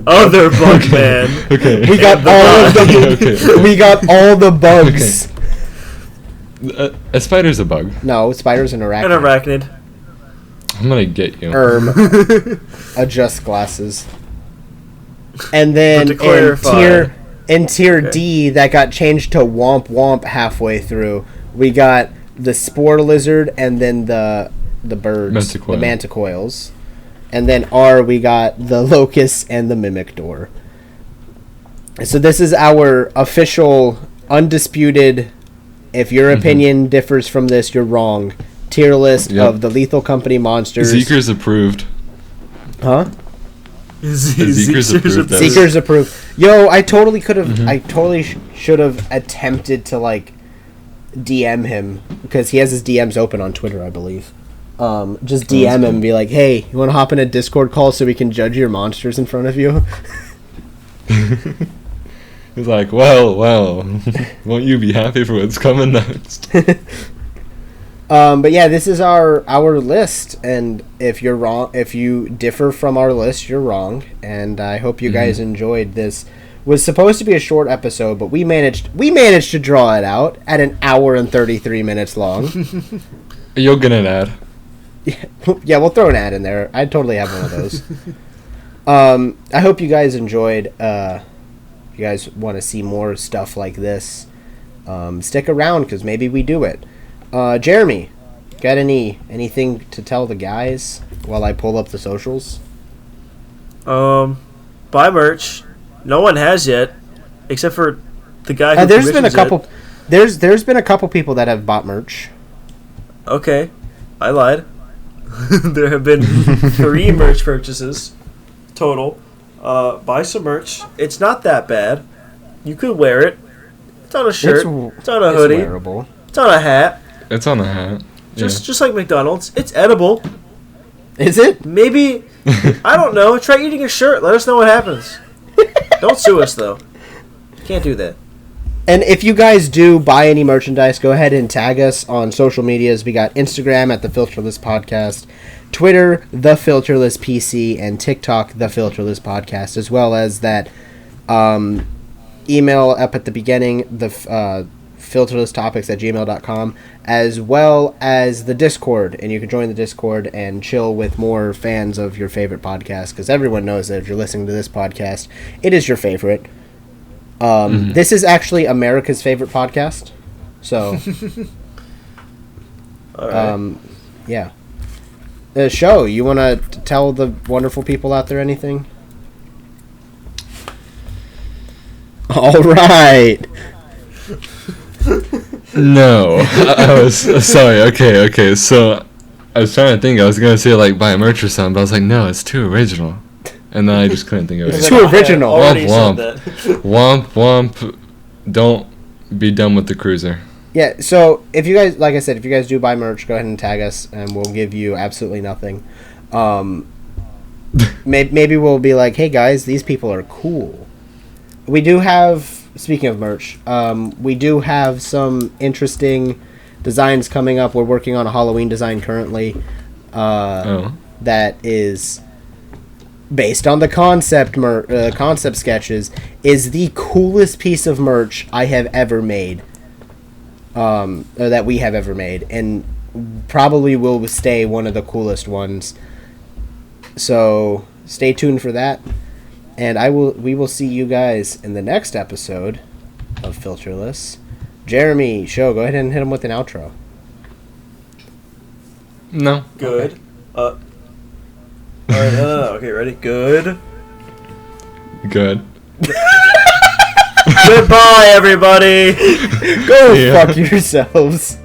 Other Bugman. Okay. We got all of the Okay. we got all the bugs. A spider's a bug. No, spider's an arachnid. An arachnid. I'm gonna get you. Adjust glasses. And then But to clarify- in tier Okay. D, that got changed to Womp Womp halfway through. We got the spore lizard and then the birds, Manticoil. the manticoils. And then R, we got the locust and the mimic door. So this is our official, undisputed, if your opinion differs from this, you're wrong, tier list Yep. of the Lethal Company monsters. Zeeker's approved. Huh? Zeeker's approved. That's- Seekers approved. Yo, I totally could have. I totally should have attempted to like DM him because he has his DMs open on Twitter, I believe. Just DM him and be like, "Hey, you want to hop in a Discord call so we can judge your monsters in front of you?" He's like, well, won't you be happy for what's coming next? But yeah, this is our list, and if you're wrong, if you differ from our list, you're wrong. And I hope you guys enjoyed this. Was supposed to be a short episode, but we managed to draw it out at an hour and 33 minutes long. You'll get an ad. Yeah, we'll throw an ad in there. I'd totally have one of those. I hope you guys enjoyed. If you guys want to see more stuff like this, stick around because maybe we do it. Jeremy, got anything to tell the guys while I pull up the socials? Buy merch. No one has yet, except for the guy who There's been a commissions couple. There's been a couple people that have bought merch. Okay, I lied. There have been 3 merch purchases total. Buy some merch. It's not that bad. You could wear it. It's on a shirt. It's on a hoodie. It's wearable. It's on a hat. It's on a hat. Just like McDonald's. It's edible. Is it? Maybe, I don't know. Try eating a shirt. Let us know what happens. Don't sue us, though. Can't do that. And if you guys do buy any merchandise, go ahead and tag us on social medias. We got Instagram at The Filtereless Podcast, Twitter, The Filtereless PC, and TikTok, The Filtereless Podcast, as well as that email up at the beginning, the filterlesstopics@gmail.com, as well as the Discord. And you can join the Discord and chill with more fans of your favorite podcast, because everyone knows that if you're listening to this podcast, it is your favorite. This is actually America's favorite podcast. So, All right. yeah. The show, you want to tell the wonderful people out there anything? All right. No, I was sorry. Okay. So I was trying to think. I was gonna say like buy merch or something, but I was like, no, it's too original. And then I just couldn't think of it. It's too original. Womp womp. Don't be done with the cruiser. Yeah, so if you guys, like I said, if you guys do buy merch, go ahead and tag us, and we'll give you absolutely nothing. Maybe we'll be like, hey guys, these people are cool. We do have, speaking of merch, we do have some interesting designs coming up. We're working on a Halloween design currently that is based on the concept sketches, is the coolest piece of merch I have ever made, or that we have ever made, and probably will stay one of the coolest ones. So stay tuned for that, and we will see you guys in the next episode of Filtereless. Jeremy, go ahead and hit him with an outro. No. Good. Okay. All right, no. Okay, ready? Good. Goodbye, everybody. Go fuck yourselves.